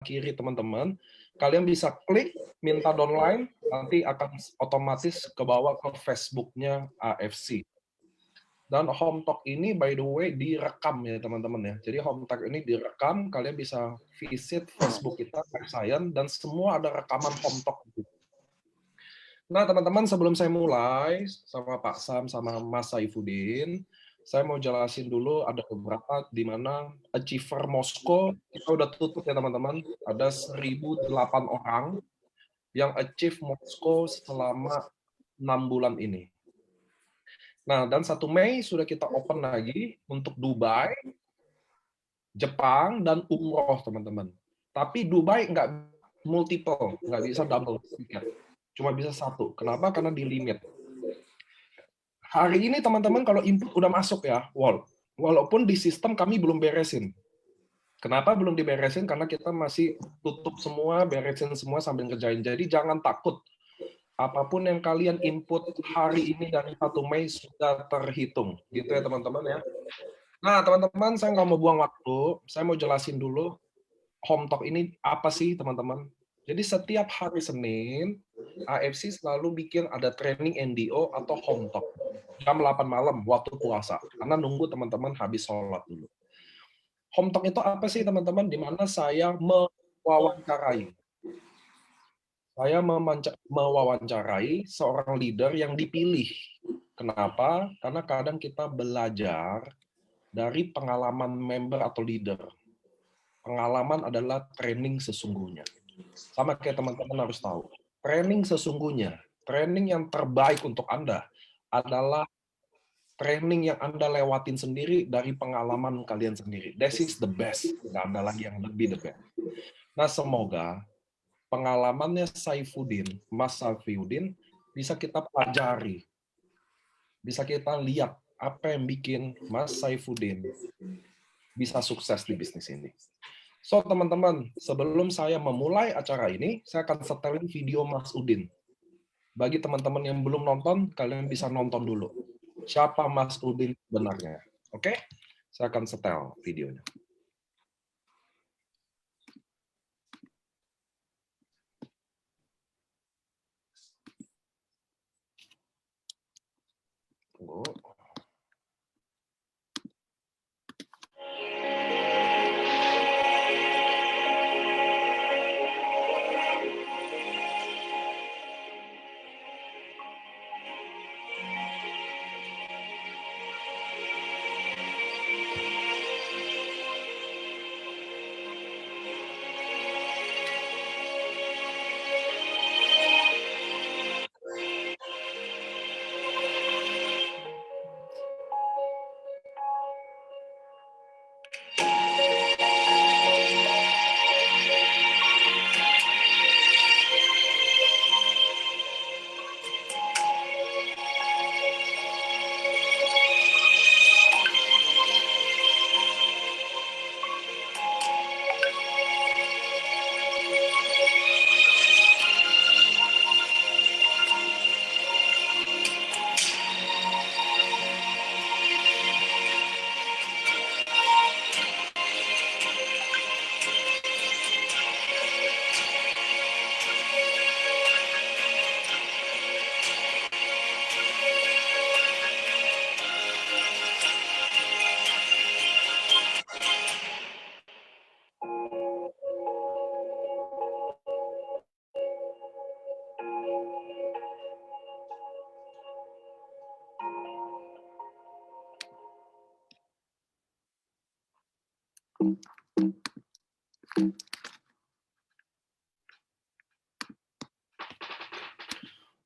kiri teman-teman, kalian bisa klik minta downline, nanti akan otomatis ke bawah ke Facebook-nya AFC. Dan home talk ini by the way direkam ya teman-teman ya. Jadi home talk ini direkam, kalian bisa visit Facebook kita, Science, dan semua ada rekaman home talk. Nah teman-teman sebelum saya mulai sama Pak Sam sama Mas Saifuddin, saya mau jelasin dulu ada beberapa di mana Achiever Moskow kita udah tutup ya teman-teman. Ada 1.008 orang yang achieve Moskow selama 6 bulan ini. Nah, dan 1 Mei sudah kita open lagi untuk Dubai, Jepang, dan umroh, teman-teman. Tapi Dubai nggak multiple, nggak bisa double tiket. Cuma bisa 1. Kenapa? Karena di limit. Hari ini, teman-teman, kalau input udah masuk ya, walaupun di sistem kami belum beresin. Kenapa belum diberesin? Karena kita masih tutup semua, beresin semua sambil ngerjain. Jadi jangan takut. Apapun yang kalian input hari ini dari 1 Mei sudah terhitung. Gitu ya teman-teman ya. Nah teman-teman, saya nggak mau buang waktu. Saya mau jelasin dulu home talk ini apa sih teman-teman. Jadi setiap hari Senin, AFC selalu bikin ada training NDO atau home talk. Jam 8 malam waktu puasa. Karena nunggu teman-teman habis sholat dulu. Home talk itu apa sih teman-teman? Di mana saya mewawancarai. Saya mewawancarai seorang leader yang dipilih. Kenapa? Karena kadang kita belajar dari pengalaman member atau leader. Pengalaman adalah training sesungguhnya. Sama kayak teman-teman harus tahu. Training sesungguhnya, training yang terbaik untuk Anda adalah training yang Anda lewatin sendiri dari pengalaman kalian sendiri. This is the best. Nggak ada lagi yang lebih the best. Nah, semoga pengalamannya Saifuddin, Mas Saifuddin, bisa kita pelajari. Bisa kita lihat apa yang bikin Mas Saifuddin bisa sukses di bisnis ini. So, teman-teman, sebelum saya memulai acara ini, saya akan setelin video Mas Udin. Bagi teman-teman yang belum nonton, kalian bisa nonton dulu. Siapa Mas Udin sebenarnya. Oke? Saya akan setel videonya. Tunggu.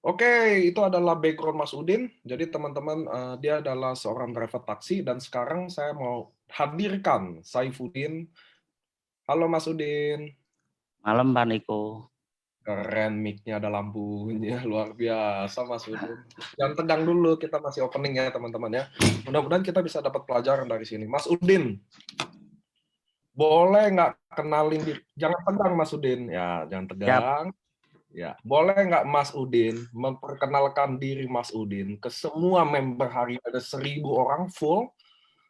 Oke, itu adalah background Mas Udin. Jadi teman-teman, dia adalah seorang driver taksi dan sekarang saya mau hadirkan Saifuddin. Halo Mas Udin. Malam Pak Niko. Keren, mic-nya ada lampunya, luar biasa Mas Udin. Jangan tegang dulu, kita masih opening ya teman-teman ya. Mudah-mudahan kita bisa dapat pelajaran dari sini. Mas Udin, boleh nggak kenalin diri? Jangan tegang Mas Udin. Ya, jangan tegang. Ya, boleh nggak Mas Udin memperkenalkan diri Mas Udin ke semua member hari ada 1.000 orang full,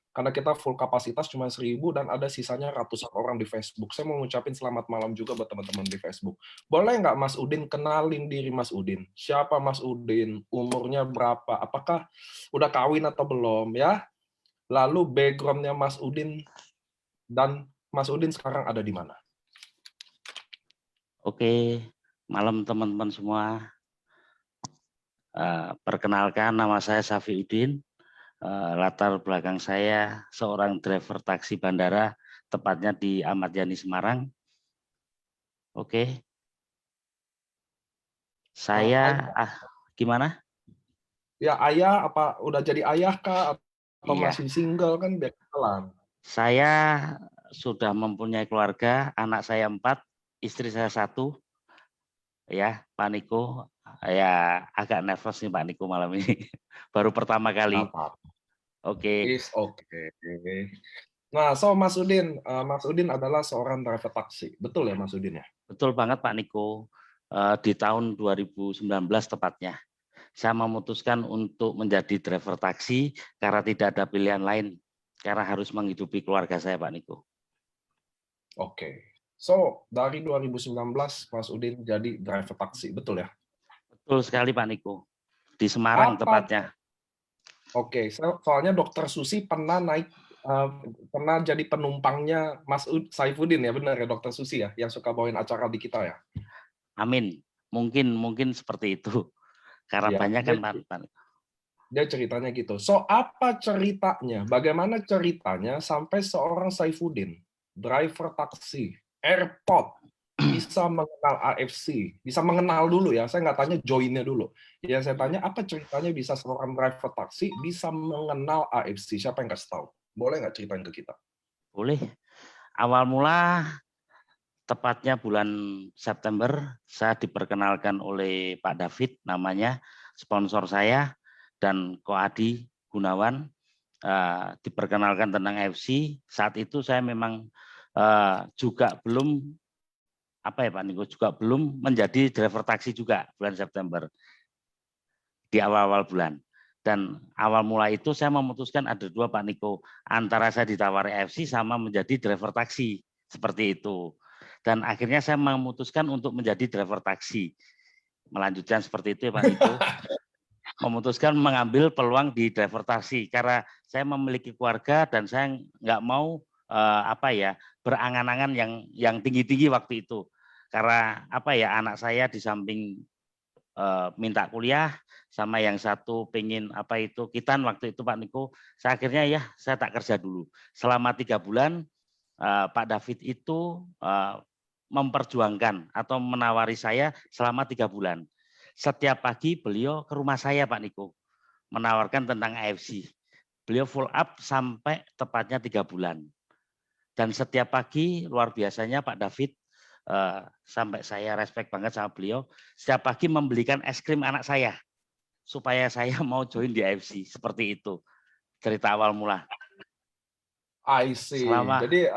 Karena kita full kapasitas cuma 1.000 dan ada sisanya ratusan orang di Facebook. Saya mau ngucapin selamat malam juga buat teman-teman di Facebook. Boleh nggak Mas Udin kenalin diri Mas Udin? Siapa Mas Udin? Umurnya berapa? Apakah udah kawin atau belum ya? Lalu background-nya Mas Udin dan Mas Udin sekarang ada di mana? Oke, malam teman-teman semua. Perkenalkan, nama saya Safiuddin. Latar belakang saya seorang driver taksi bandara, tepatnya di Ahmad Yani Semarang. Oke, saya gimana? Ya ayah, apa udah jadi ayah kah? Atau Iya, masih single kan biar kenalan. saya sudah mempunyai keluarga, anak saya 4, istri saya 1. Ya, Pak Niko, ya agak nervous nih Pak Niko malam ini. Baru pertama kali. Apa? Oke, Is okay. Nah, so Mas Udin adalah seorang driver taksi. Betul ya Mas Udin ya? betul banget Pak Niko. Di tahun 2019 tepatnya, saya memutuskan untuk menjadi driver taksi karena tidak ada pilihan lain, karena harus menghidupi keluarga saya Pak Niko. Oke. So, dari 2019 Mas Udin jadi driver taksi, betul ya? Betul sekali Pak Niko. Di Semarang Apa? tepatnya. Oke, soalnya Dokter Susi pernah pernah jadi penumpangnya Mas Saifuddin ya, benar ya Dokter Susi ya, yang suka bawain acara di kita ya? Amin. Mungkin seperti itu. Karena Iya, banyak kan Pak. dia ceritanya gitu. So, apa ceritanya? Bagaimana ceritanya sampai seorang Saifuddin, driver taksi, airport, bisa mengenal AFC? Bisa mengenal dulu ya, saya nggak tanya joinnya dulu. Yang saya tanya, apa ceritanya bisa seorang driver taksi bisa mengenal AFC? Siapa yang kasih tahu? Boleh nggak ceritain ke kita? Boleh. Awal mula tepatnya bulan September, saya diperkenalkan oleh Pak David, namanya sponsor saya, dan Ko Adi Gunawan, diperkenalkan tentang FC. Saat itu saya memang juga belum Pak Niko, juga belum menjadi driver taksi juga bulan September, di awal-awal bulan. Dan awal mula itu saya memutuskan ada 2 Pak Niko, antara saya ditawari FC sama menjadi driver taksi, seperti itu. Dan akhirnya saya memutuskan untuk menjadi driver taksi. Melanjutkan seperti itu ya Pak Niko. Memutuskan mengambil peluang di driver taksi karena saya memiliki keluarga dan saya nggak mau berangan-angan yang tinggi-tinggi waktu itu. Karena anak saya di samping minta kuliah, sama yang satu pengen kitan waktu itu Pak Niko. Saya akhirnya saya tak kerja dulu. Selama 3 bulan Pak David itu memperjuangkan atau menawari saya selama 3 bulan. Setiap pagi beliau ke rumah saya Pak Niko, menawarkan tentang AFC. Beliau full up sampai tepatnya 3 bulan. Dan setiap pagi luar biasanya Pak David, sampai saya respect banget sama beliau, setiap pagi membelikan es krim anak saya supaya saya mau join di AFC. Seperti itu cerita awal mula. I see. Selama Jadi,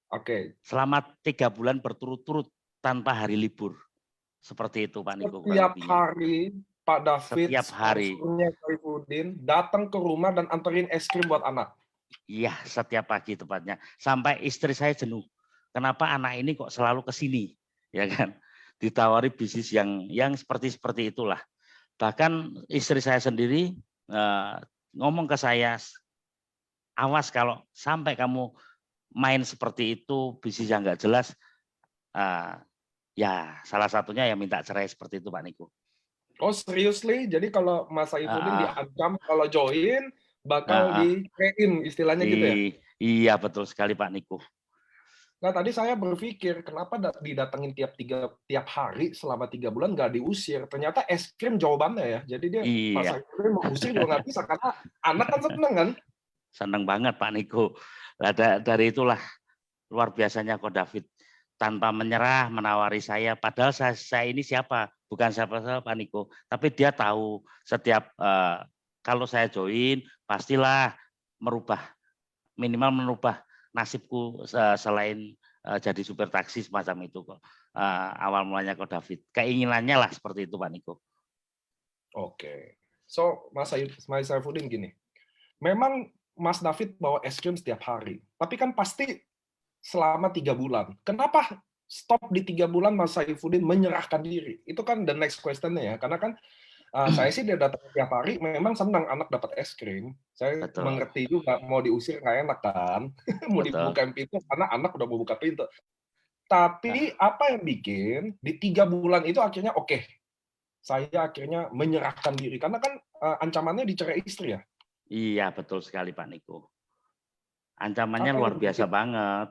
oke. selama 3 bulan berturut-turut tanpa hari libur. Seperti itu Pak Niko kurang Setiap lebihnya. hari Pak David, Setiap hari. sponsornya Saifuddin, datang ke rumah dan anterin es krim buat anak. Iya, setiap pagi tepatnya. Sampai istri saya jenuh. Kenapa anak ini kok selalu ke sini? Ya kan? Ditawari bisnis yang seperti itulah. Bahkan istri saya sendiri ngomong ke saya, awas kalau sampai kamu main seperti itu, bisnis yang nggak jelas, ya salah satunya yang minta cerai seperti itu Pak Niko. Oh seriously? Jadi kalau Mas Saifuddin Uh, diancam kalau join bakal uh, uh, di-train istilahnya gitu ya? iya betul sekali Pak Niko. Nah tadi saya berpikir kenapa didatengin tiap hari selama 3 bulan nggak diusir? Ternyata es krim jawabannya ya. Jadi dia Mas Iya, Saifuddin mau usir juga nggak bisa karena anak kan seneng kan? seneng banget Pak Niko. Dari itulah luar biasanya Ko David, tanpa menyerah menawari saya. Padahal saya ini siapa? Bukan siapa-siapa Pak Niko. Tapi dia tahu setiap kalau saya join pastilah minimal merubah nasibku selain jadi supir taksi semacam itu kok. Awal mulanya Ko David. Keinginannya lah seperti itu Pak Niko. Oke. So Mas Saifuddin gini. memang Mas David bawa es krim setiap hari, tapi kan pasti selama 3 bulan. Kenapa stop di 3 bulan Mas Saifuddin menyerahkan diri? Itu kan the next question-nya ya. Karena kan saya sih dia datang tiap hari, memang senang anak dapat es krim. Saya Betul, mengerti juga mau diusir nggak enak kan, mau betul. dibukain pintu karena anak udah mau buka pintu. Tapi Nah, apa yang bikin di 3 bulan itu akhirnya oke, saya akhirnya menyerahkan diri karena kan ancamannya dicerai istri ya. iya betul sekali Pak Niko. Ancamannya Apa luar yang biasa bikin? banget.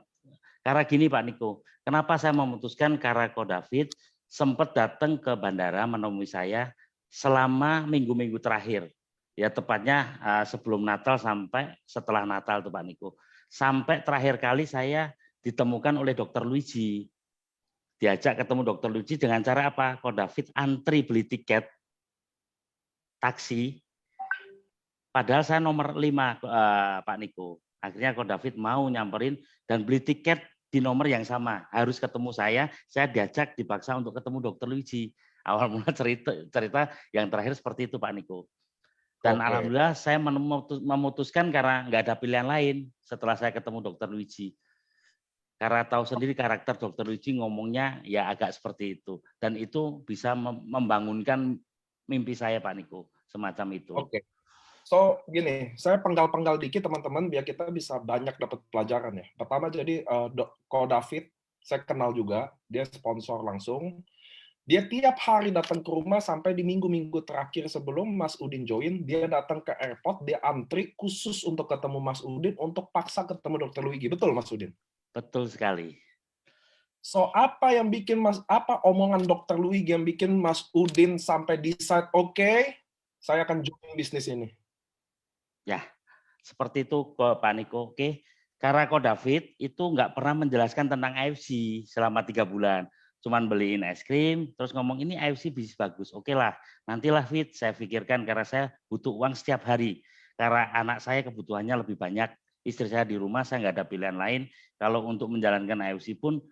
Karena gini Pak Niko, kenapa saya memutuskan karena Ko David sempat datang ke bandara menemui saya selama minggu-minggu terakhir. Ya tepatnya sebelum Natal sampai setelah Natal tuh Pak Niko. Sampai terakhir kali saya ditemukan oleh Dokter Luigi. Diajak ketemu Dokter Luigi dengan cara apa? Ko David antri beli tiket taksi. Padahal saya nomor 5 Pak Niko. Akhirnya Ko David mau nyamperin dan beli tiket di nomor yang sama. Harus ketemu saya diajak dipaksa untuk ketemu Dokter Luigi. Awal mula cerita yang terakhir seperti itu Pak Niko. Dan Oke, alhamdulillah saya memutuskan karena nggak ada pilihan lain setelah saya ketemu Dokter Luigi. Karena tahu sendiri karakter Dokter Luigi ngomongnya ya agak seperti itu. Dan itu bisa membangunkan mimpi saya Pak Niko. Semacam itu. oke. So, gini, saya penggal-penggal dikit teman-teman biar kita bisa banyak dapat pelajaran ya. Pertama jadi Ko David, saya kenal juga, dia sponsor langsung. Dia tiap hari datang ke rumah sampai di minggu-minggu terakhir sebelum Mas Udin join, dia datang ke airport, dia antri khusus untuk ketemu Mas Udin untuk paksa ketemu Dokter Luigi. Betul Mas Udin? Betul sekali. So, apa yang bikin apa omongan Dokter Luigi yang bikin Mas Udin sampai decide, oke, saya akan join bisnis ini? Ya, seperti itu kok Pak Niko. Oke, karena Ko David itu nggak pernah menjelaskan tentang AFC selama 3 bulan. Cuman beliin es krim, terus ngomong ini AFC bisnis bagus. Oke lah, nantilah Fit, saya pikirkan karena saya butuh uang setiap hari. Karena anak saya kebutuhannya lebih banyak, istri saya di rumah, saya nggak ada pilihan lain. Kalau untuk menjalankan AFC pun,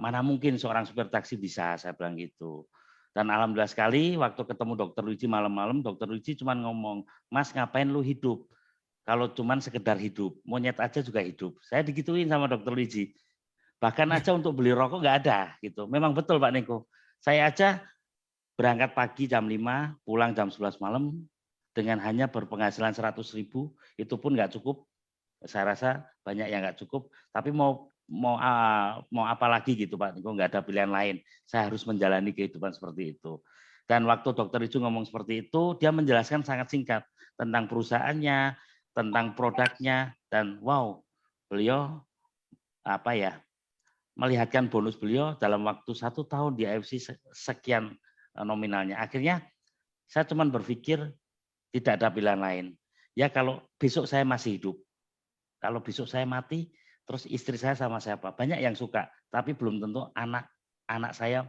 mana mungkin seorang supir taksi bisa, saya bilang gitu. Dan alhamdulillah sekali, waktu ketemu Dokter Luigi malam-malam, Dokter Luigi cuma ngomong, Mas ngapain lu hidup? Kalau cuman sekedar hidup, monyet aja juga hidup. Saya digituin sama Dokter Luigi. Bahkan aja untuk beli rokok nggak ada gitu. Memang betul Pak Niko. Saya aja berangkat pagi jam 5, pulang jam 11 malam dengan hanya berpenghasilan 100.000, itu pun nggak cukup. Saya rasa banyak yang nggak cukup. Tapi mau apa lagi gitu Pak Niko, nggak ada pilihan lain. Saya harus menjalani kehidupan seperti itu. Dan waktu Dokter Icu ngomong seperti itu, dia menjelaskan sangat singkat tentang perusahaannya, tentang produknya, dan wow, beliau apa ya melihatkan bonus beliau dalam waktu 1 tahun di AFC sekian nominalnya. Akhirnya saya cuma berpikir tidak ada pilihan lain. Ya kalau besok saya masih hidup, kalau besok saya mati, terus istri saya sama siapa? Banyak yang suka, tapi belum tentu anak saya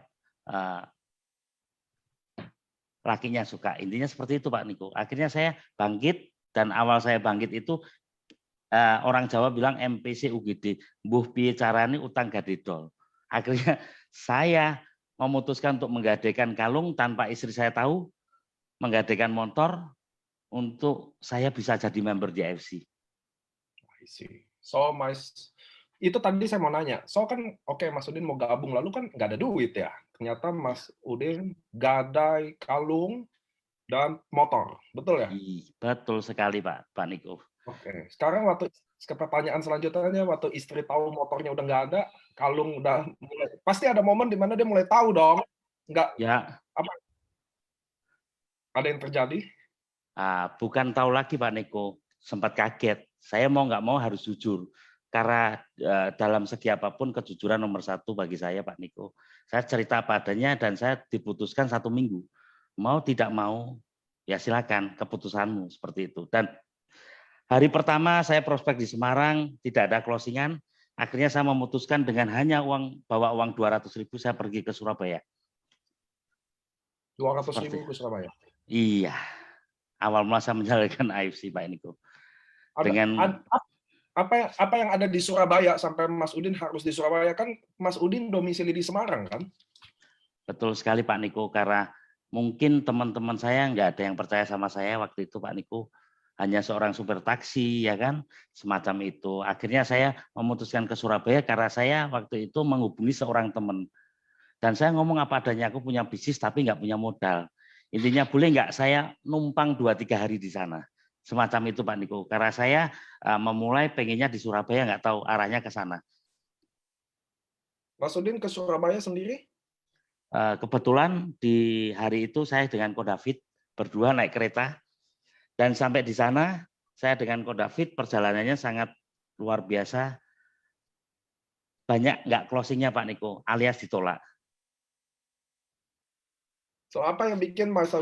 lakinya suka. Intinya seperti itu Pak Niko. Akhirnya saya bangkit dan awal saya bangkit itu orang Jawa bilang MPC UGD, mbuh piye carane utang gadidol. Akhirnya saya memutuskan untuk menggadaikan kalung tanpa istri saya tahu, menggadaikan motor untuk saya bisa jadi member di AFC. I see. So, itu tadi saya mau nanya. So kan, oke, Mas Udin mau gabung, lalu kan nggak ada duit ya. Ternyata Mas Udin gadai kalung dan motor, betul ya? Betul sekali Pak Niko. Oke. Sekarang pertanyaan selanjutnya, waktu istri tahu motornya udah nggak ada, kalung udah mulai, pasti ada momen di mana dia mulai tahu dong, nggak Ya, apa ada yang terjadi? bukan tahu lagi Pak Niko, sempat kaget. Saya mau nggak mau harus jujur. Karena dalam segi apapun kejujuran nomor 1 bagi saya Pak Niko. Saya cerita apa adanya dan saya diputuskan 1 minggu. Mau tidak mau, ya silakan keputusanmu seperti itu. Dan hari pertama saya prospek di Semarang, tidak ada closingan. Akhirnya saya memutuskan dengan hanya bawa uang 200.000 saya pergi ke Surabaya. 200.000 Seperti ke Surabaya. iya, awal mula saya menjalankan AFC Pak Niko. Dengan Apa yang ada di Surabaya sampai Mas Udin harus di Surabaya, kan Mas Udin domisili di Semarang kan? betul sekali Pak Niko, karena mungkin teman-teman saya nggak ada yang percaya sama saya waktu itu Pak Niko. hanya seorang supir taksi, ya kan, semacam itu. Akhirnya saya memutuskan ke Surabaya karena saya waktu itu menghubungi seorang teman. Dan saya ngomong apa adanya, aku punya bisnis tapi nggak punya modal. Intinya boleh nggak saya numpang 2-3 hari di sana. Semacam itu Pak Niko. Karena saya memulai pengennya di Surabaya, nggak tahu arahnya ke sana. Mas Udin ke Surabaya sendiri? Kebetulan di hari itu saya dengan Ko David berdua naik kereta. Dan sampai di sana, saya dengan Ko David perjalanannya sangat luar biasa. Banyak nggak closingnya Pak Niko, alias ditolak. So apa yang bikin Mas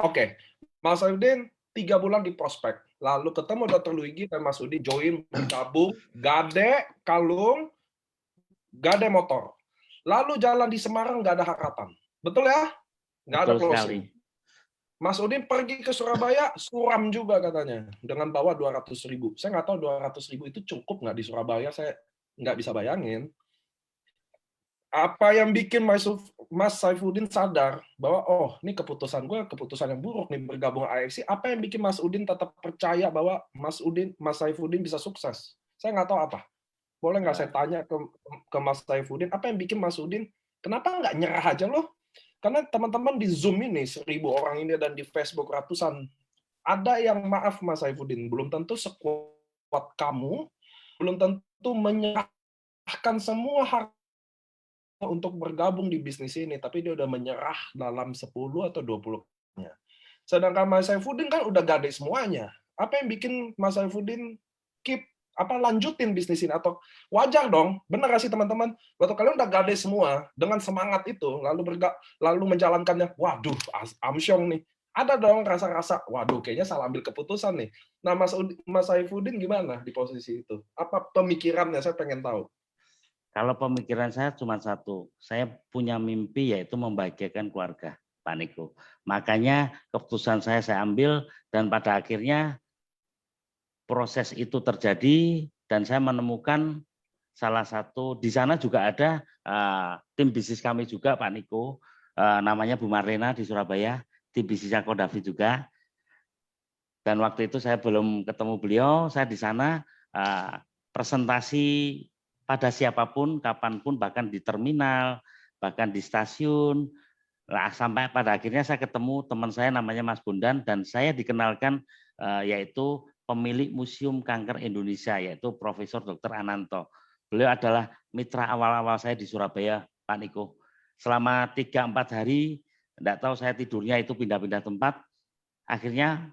Oke, Mas Udin 3 bulan di prospek, lalu ketemu Dr. Luigi dan Mas Udin join bergabung, gade kalung, gade motor. Lalu jalan di Semarang nggak ada harapan. Betul ya? Nggak ada Betul sekali. closing. Mas Udin pergi ke Surabaya, suram juga katanya, dengan bawa 200.000. Saya nggak tahu 200.000 itu cukup nggak di Surabaya, saya nggak bisa bayangin. Apa yang bikin Mas Saifuddin sadar bahwa oh ini keputusan gue keputusan yang buruk nih bergabung AFC, apa yang bikin Mas Udin tetap percaya bahwa Mas Saifuddin bisa sukses? Saya nggak tahu apa. Boleh nggak saya tanya ke Mas Saifuddin, apa yang bikin Mas Udin kenapa nggak nyerah aja loh? Karena teman-teman di Zoom ini 1.000 orang ini dan di Facebook ratusan, ada yang maaf Mas Saifuddin belum tentu sekuat kamu, belum tentu menyerahkan semua harta untuk bergabung di bisnis ini, tapi dia udah menyerah dalam 10 atau 20-nya. Sedangkan Mas Saifuddin kan udah gade semuanya. Apa yang bikin Mas Saifuddin lanjutin bisnis ini? Atau wajar dong, bener gak sih teman-teman? Waktu kalian udah gade semua dengan semangat itu, lalu menjalankannya, waduh, amsyong nih. Ada dong rasa-rasa, waduh, kayaknya salah ambil keputusan nih. Nah, Mas Saifuddin gimana di posisi itu? Apa pemikirannya? Saya pengen tahu. Kalau pemikiran saya cuma satu, saya punya mimpi yaitu membahagiakan keluarga, Pak Niko. Makanya keputusan saya ambil dan pada akhirnya proses itu terjadi dan saya menemukan salah satu di sana juga ada tim bisnis kami juga Pak Niko, namanya Bu Marlena di Surabaya, tim bisnisnya Ko David juga. Dan waktu itu saya belum ketemu beliau, saya di sana presentasi pada siapapun, kapanpun, bahkan di terminal, bahkan di stasiun. Nah, sampai pada akhirnya saya ketemu teman saya namanya Mas Bondan dan saya dikenalkan yaitu pemilik Museum Kanker Indonesia yaitu Profesor Dr. Ananto. Beliau adalah mitra awal-awal saya di Surabaya, Pak Niko. Selama 3-4 hari, enggak tahu saya tidurnya itu pindah-pindah tempat. Akhirnya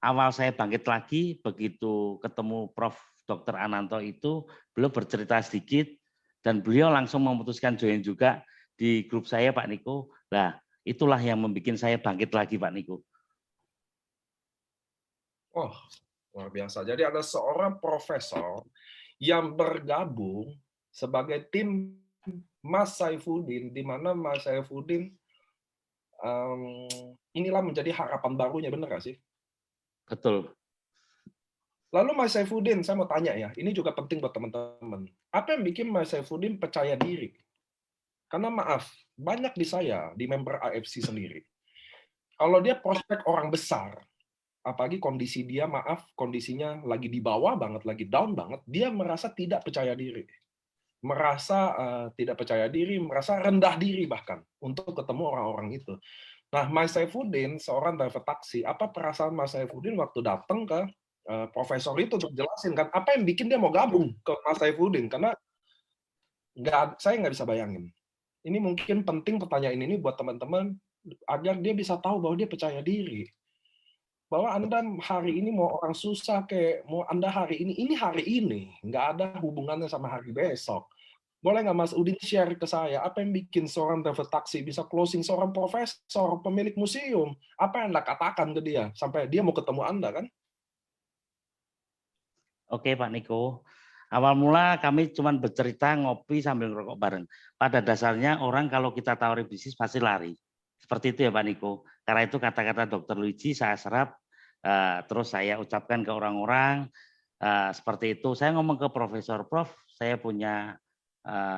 awal saya bangkit lagi, begitu ketemu Prof. Dr. Ananto itu, beliau bercerita sedikit, dan beliau langsung memutuskan join juga di grup saya, Pak Niko. Nah, itulah yang membuat saya bangkit lagi, Pak Niko. Oh, luar biasa. Jadi ada seorang profesor yang bergabung sebagai tim Mas Saifuddin, di mana Mas Saifuddin inilah menjadi harapan barunya, benar nggak sih? Betul. Lalu Mas Saifuddin, saya mau tanya ya, ini juga penting buat teman-teman. Apa yang bikin Mas Saifuddin percaya diri? Karena maaf, banyak di saya, di member AFC sendiri, kalau dia prospek orang besar, apalagi kondisi dia, maaf, kondisinya lagi di bawah banget, lagi down banget, dia merasa tidak percaya diri. Merasa tidak percaya diri, merasa rendah diri bahkan, untuk ketemu orang-orang itu. Nah, Mas Saifuddin, seorang driver taksi, apa perasaan Mas Saifuddin waktu datang ke profesor itu untuk jelasin kan apa yang bikin dia mau gabung ke Mas Saifuddin, karena saya nggak bisa bayangin. Ini mungkin penting pertanyaan ini buat teman-teman agar dia bisa tahu bahwa dia percaya diri. Bahwa Anda hari ini mau orang susah mau Anda hari ini hari ini, nggak ada hubungannya sama hari besok. Boleh nggak Mas Udin share ke saya, apa yang bikin seorang driver taksi bisa closing seorang profesor, pemilik museum? Apa yang Anda katakan ke dia, sampai dia mau ketemu Anda kan? Oke Pak Niko, awal mula kami cuma bercerita ngopi sambil ngerokok bareng. Pada dasarnya orang kalau kita tawari bisnis pasti lari. Seperti itu ya Pak Niko. Karena itu kata-kata Dr. Luigi saya serap, terus saya ucapkan ke orang-orang, seperti itu. Saya ngomong ke Profesor, Prof, saya punya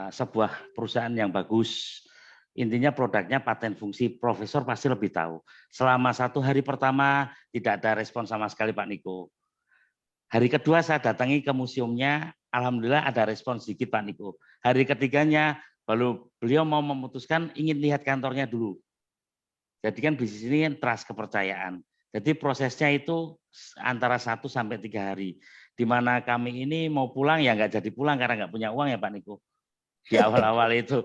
sebuah perusahaan yang bagus. Intinya produknya paten fungsi, profesor pasti lebih tahu. Selama 1 hari pertama tidak ada respon sama sekali Pak Niko. Hari kedua saya datangi ke museumnya, alhamdulillah ada respon sedikit Pak Niko. Hari ketiganya baru beliau mau memutuskan ingin lihat kantornya dulu. Jadi kan bisnis ini kan trust, kepercayaan. Jadi prosesnya itu antara 1 sampai 3 hari. Di mana kami ini mau pulang ya nggak jadi pulang karena nggak punya uang ya Pak Niko. Di awal-awal itu.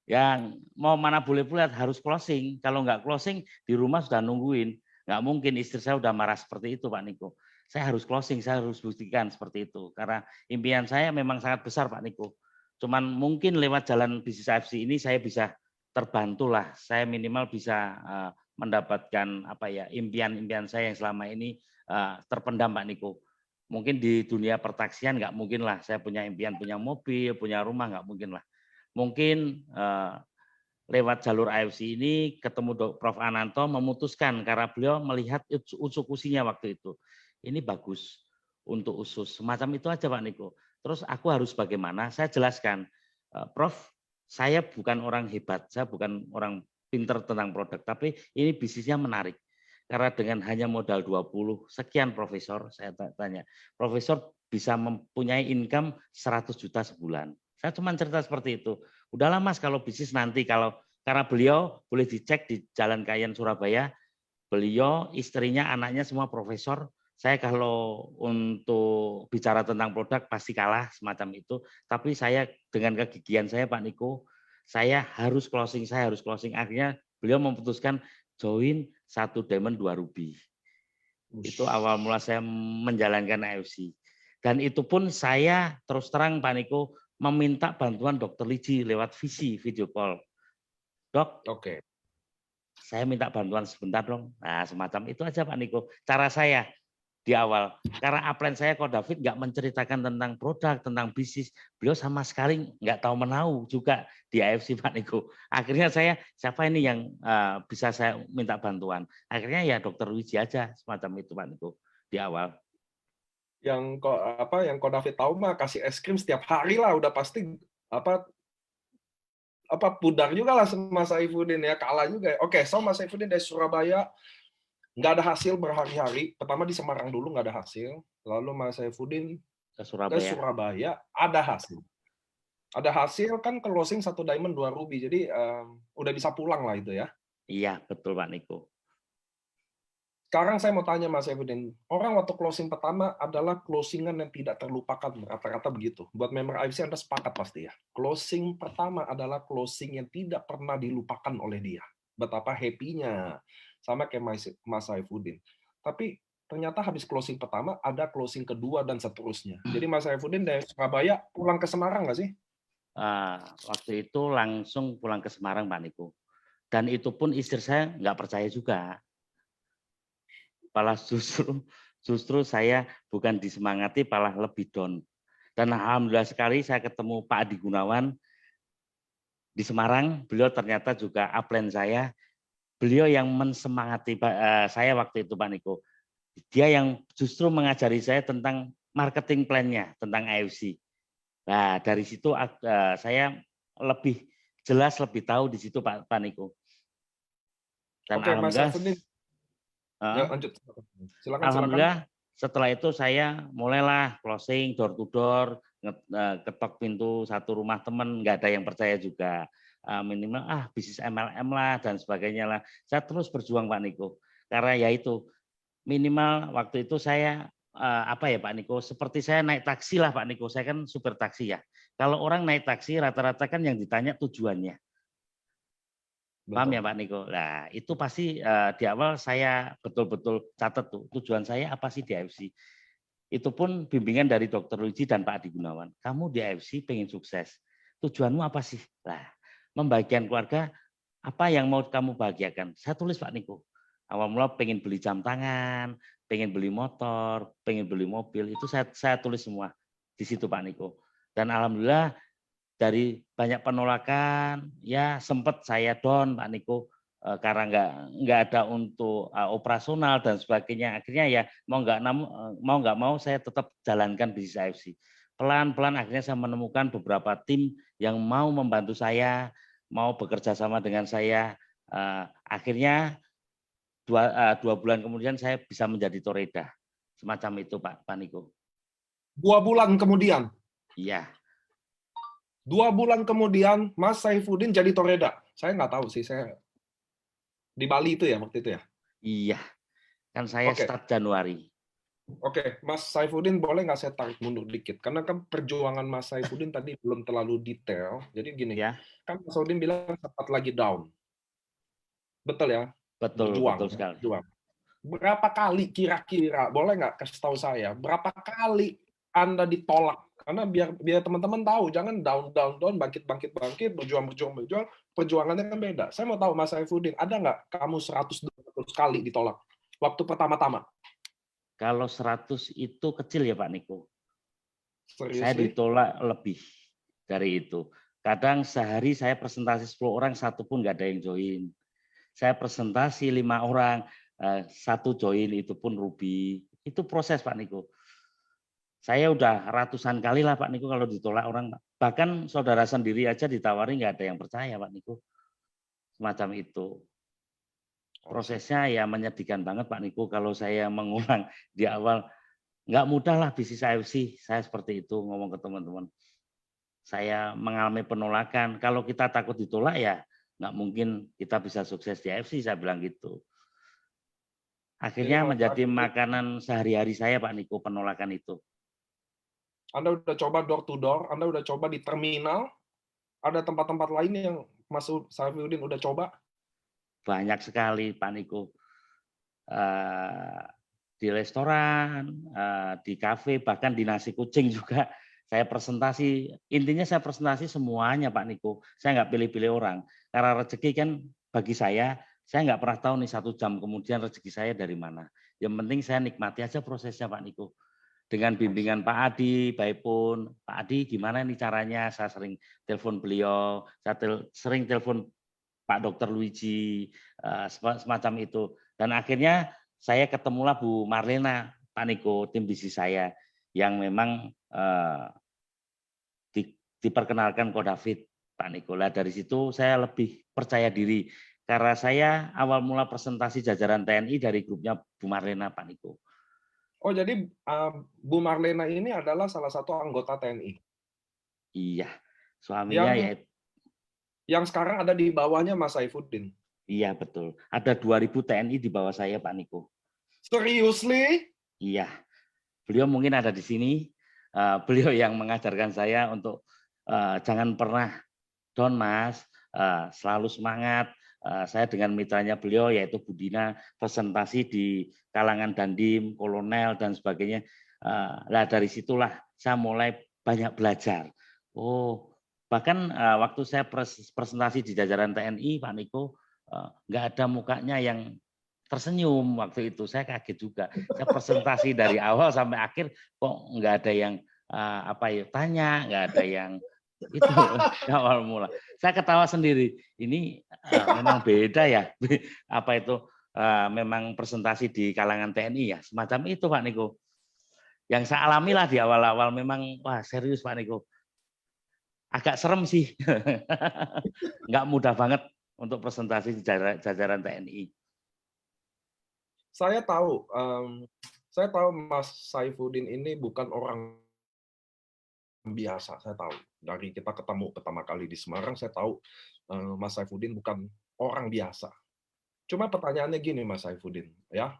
Yang mau mana boleh pulang harus closing. Kalau nggak closing di rumah sudah nungguin. Nggak mungkin istri saya udah marah seperti itu Pak Niko. Saya harus closing, saya harus buktikan seperti itu. Karena impian saya memang sangat besar Pak Niko. Cuman mungkin lewat jalan bisnis AFC ini saya bisa terbantu lah. Saya minimal bisa mendapatkan apa ya impian-impian saya yang selama ini terpendam Pak Niko. Mungkin di dunia pertaksian nggak mungkin lah. Saya punya impian, punya mobil, punya rumah nggak mungkin lah. Mungkin lewat jalur AFC ini ketemu Prof. Ananto memutuskan karena beliau melihat usus-usunya waktu itu. Ini bagus untuk usus. Semacam itu aja Pak Niko. Terus aku harus bagaimana? Saya jelaskan, Prof, saya bukan orang hebat, saya bukan orang pinter tentang produk, tapi ini bisnisnya menarik. Karena dengan hanya modal 20 sekian profesor, saya tanya, profesor bisa mempunyai income 100 juta sebulan. Saya cuma cerita seperti itu. Udahlah Mas, kalau bisnis nanti, karena beliau boleh dicek di Jalan Kayen Surabaya, beliau, istrinya, anaknya semua profesor. Saya kalau untuk bicara tentang produk pasti kalah semacam itu. Tapi saya dengan kegigihan saya Pak Niko, saya harus closing. Akhirnya beliau memutuskan join 1 diamond 2 ruby. Itu awal mula saya menjalankan AFC. Dan itu pun saya terus terang Pak Niko meminta bantuan Dokter Liji lewat video call. Dok, Oke. saya minta bantuan sebentar dong. Nah, semacam itu aja Pak Niko. Cara saya di awal. Karena upline saya Ko David nggak menceritakan tentang produk, tentang bisnis. Beliau sama sekali nggak tahu menau juga di AFC Pak Niko. Akhirnya saya, siapa ini yang bisa saya minta bantuan? Akhirnya ya Dokter Wiji aja semacam itu Pak Niko di awal. Yang Ko David tahu mah kasih es krim setiap hari lah, udah pasti pudar juga lah sama Saifuddin ya, kalah juga. Oke, so Mas Saifuddin dari Surabaya nggak ada hasil berhari-hari. Pertama di Semarang dulu nggak ada hasil, lalu Mas Saifuddin Ke ke Surabaya. Surabaya ada hasil. Ada hasil kan closing 1 diamond 2 ruby, jadi udah bisa pulang lah itu ya. Iya, betul Pak Niko. Sekarang saya mau tanya Mas Saifuddin, orang waktu closing pertama adalah closingan yang tidak terlupakan, rata-rata begitu. Buat member AFC Anda sepakat pasti ya. Closing pertama adalah closing yang tidak pernah dilupakan oleh dia. Betapa happy-nya, sama kayak Mas Saifuddin. Tapi ternyata habis closing pertama, ada closing kedua dan seterusnya. Jadi Mas Saifuddin dari Surabaya pulang ke Semarang nggak sih? Waktu itu langsung pulang ke Semarang Pak Niko. Dan itu pun istri saya nggak percaya juga. Malah justru saya bukan disemangati, malah lebih down. Dan alhamdulillah sekali saya ketemu Pak Adi Gunawan di Semarang. Beliau ternyata juga upline saya. Beliau yang mensemangati saya waktu itu Pak Niko. Dia yang justru mengajari saya tentang marketing plan-nya, tentang AFC. Nah, dari situ saya lebih jelas, lebih tahu di situ Pak Niko. Dan Oke, Mas Saifuddin. Ya, lanjut. Silakan. Alhamdulillah setelah itu saya mulailah closing door to door, ketok pintu satu rumah teman, nggak ada yang percaya juga. Minimal bisnis MLM lah dan sebagainya lah. Saya terus berjuang Pak Niko. Karena ya itu minimal waktu itu saya Pak Niko, seperti saya naik taksi lah Pak Niko. Saya kan supir taksi ya. Kalau orang naik taksi rata-rata kan yang ditanya tujuannya. Paham ya Pak Niko? Nah, itu pasti di awal saya betul-betul catat tuh, tujuan saya apa sih di AFC. Itu pun bimbingan dari Dr. Luigi dan Pak Adi Gunawan. Kamu di AFC pengen sukses, tujuanmu apa sih? Nah, membagian keluarga, apa yang mau kamu bahagiakan? Saya tulis Pak Niko. Awal mula pengen beli jam tangan, pengen beli motor, pengen beli mobil, itu saya tulis semua di situ Pak Niko. Dan alhamdulillah dari banyak penolakan, ya sempat saya down Pak Niko karena nggak ada untuk operasional dan sebagainya. Akhirnya ya mau nggak mau saya tetap jalankan bisnis AFC. Pelan-pelan akhirnya saya menemukan beberapa tim yang mau membantu saya mau bekerja sama dengan saya. Akhirnya 2 bulan kemudian saya bisa menjadi toreda. Semacam itu Pak Niko. 2 bulan kemudian. Iya. 2 bulan kemudian Mas Saifuddin jadi toreda. Saya nggak tahu sih, saya di Bali itu ya waktu itu ya. Iya. Kan saya Oke. start Januari. Oke, Mas Saifuddin boleh nggak saya tarik mundur dikit? Karena kan perjuangan Mas Saifuddin tadi belum terlalu detail. Jadi gini, Ya, kan Mas Saifuddin bilang sempat lagi down. Betul ya? betul Berjuang. sekali. Berjuang. Berapa kali kira-kira, boleh nggak kasih tahu saya, berapa kali Anda ditolak? Karena biar teman-teman tahu, jangan down, bangkit, berjuang, perjuangannya kan beda. Saya mau tahu Mas Saifuddin, ada nggak kamu 100-200 kali ditolak waktu pertama-tama? Kalau 100 itu kecil ya Pak Niko. Saya Seriously? ditolak lebih dari itu. Kadang sehari saya presentasi 10 orang, 1 pun nggak ada yang join. Saya presentasi 5 orang, 1 join, itu pun rugi. Itu proses Pak Niko. Saya udah ratusan kali lah Pak Niko kalau ditolak orang. Bahkan saudara sendiri aja ditawari nggak ada yang percaya Pak Niko. Semacam itu. Prosesnya ya menyedihkan banget Pak Niko kalau saya mengulang di awal. Nggak mudah lah bisnis AFC, saya seperti itu ngomong ke teman-teman. Saya mengalami penolakan, kalau kita takut ditolak ya nggak mungkin kita bisa sukses di AFC, saya bilang gitu. Jadi Akhirnya Mas menjadi Saifuddin, makanan sehari-hari saya Pak Niko, penolakan itu. Anda udah coba door to door, Anda udah coba di terminal, ada tempat-tempat lain yang Mas Saifuddin udah coba? Banyak sekali Pak Niko. Di restoran, di kafe, bahkan di nasi kucing juga saya presentasi. Intinya saya presentasi semuanya Pak Niko. Saya nggak pilih-pilih orang. Karena rezeki kan bagi saya nggak pernah tahu nih 1 jam kemudian rezeki saya dari mana. Yang penting saya nikmati aja prosesnya Pak Niko. Dengan bimbingan Pak Adi, baik pun Pak Adi gimana nih caranya, saya sering telepon beliau, saya sering telepon Pak Dokter Luigi, semacam itu. Dan akhirnya saya ketemulah Bu Marlena, Pak Niko, tim bisnis saya, yang memang diperkenalkan Ko David, Pak Niko. Nah, dari situ saya lebih percaya diri, karena saya awal mula presentasi jajaran TNI dari grupnya Bu Marlena, Pak Niko. Oh, jadi Bu Marlena ini adalah salah satu anggota TNI? Iya, suaminya Yang ya. Yang sekarang ada di bawahnya Mas Saifuddin? Iya, betul. Ada 2000 TNI di bawah saya, Pak Niko. Seriously? Iya, beliau mungkin ada di sini. Beliau yang mengajarkan saya untuk jangan pernah down Mas, selalu semangat. Saya dengan mitranya beliau yaitu Budina, presentasi di kalangan Dandim, Kolonel dan sebagainya. Lah dari situlah saya mulai banyak belajar. Oh, bahkan waktu saya presentasi di jajaran TNI, Pak Niko, nggak ada mukanya yang tersenyum waktu itu. Saya kaget juga. Saya presentasi dari awal sampai akhir kok nggak ada yang tanya, nggak ada yang itu awal mula. Saya ketawa sendiri. Ini memang beda ya. Memang presentasi di kalangan TNI ya. Semacam itu Pak Niko. Yang saya alami lah di awal-awal memang wah serius Pak Niko. Agak serem sih. Nggak mudah banget untuk presentasi di jajaran TNI. Saya tahu Mas Saifuddin ini bukan orang biasa, saya tahu. Dari kita ketemu pertama kali di Semarang, saya tahu Mas Saifuddin bukan orang biasa. Cuma pertanyaannya gini Mas Saifuddin, ya.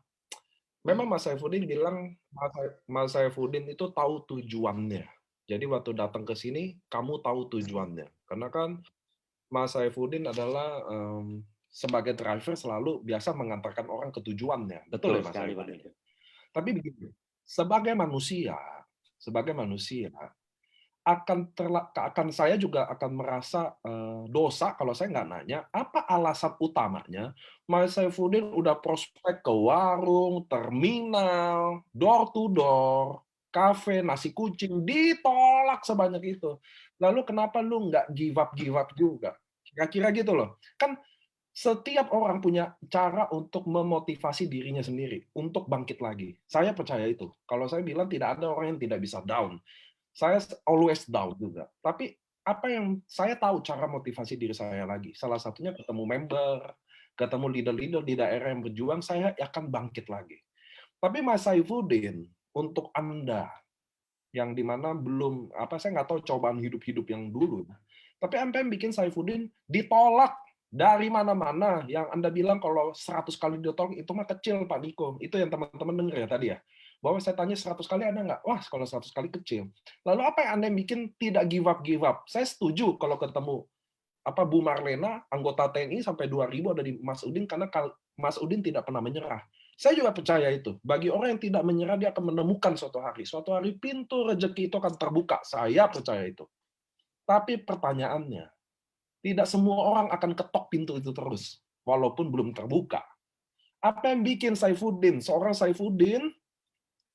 Memang Mas Saifuddin bilang Mas Saifuddin itu tahu tujuannya. Jadi waktu datang ke sini, kamu tahu tujuannya. Karena kan Mas Saifuddin adalah sebagai driver selalu biasa mengantarkan orang ke tujuannya. Betul ya Mas Sekali, Saifuddin? Pak. Tapi begini, sebagai manusia, akan saya juga akan merasa dosa kalau saya nggak nanya apa alasan utamanya Mas Saifuddin udah prospek ke warung, terminal, door to door, kafe, nasi kucing, ditolak sebanyak itu. Lalu kenapa lu nggak give up juga? Kira-kira gitu loh. Kan setiap orang punya cara untuk memotivasi dirinya sendiri untuk bangkit lagi. Saya percaya itu. Kalau saya bilang tidak ada orang yang tidak bisa down. Saya always down juga. Tapi apa yang saya tahu cara motivasi diri saya lagi. Salah satunya ketemu member, ketemu leader-leader di daerah yang berjuang, saya akan bangkit lagi. Tapi Mas Saifuddin, untuk Anda yang dimana belum saya nggak tahu cobaan hidup-hidup yang dulu. Tapi apa yang bikin Saifuddin ditolak dari mana-mana, yang Anda bilang kalau 100 kali ditolak itu mah kecil Pak Niko. Itu yang teman-teman dengar ya tadi ya. Bahwa saya tanya 100 kali ada nggak? Wah, kalau 100 kali kecil. Lalu apa yang Anda bikin tidak give up? Saya setuju kalau ketemu Bu Marlena, anggota TNI sampai 2000 ada di Mas Udin, karena Mas Udin tidak pernah menyerah. Saya juga percaya itu. Bagi orang yang tidak menyerah, dia akan menemukan suatu hari. Suatu hari pintu rezeki itu akan terbuka. Saya percaya itu. Tapi pertanyaannya, tidak semua orang akan ketok pintu itu terus, walaupun belum terbuka. Apa yang bikin Saifuddin, seorang Saifuddin,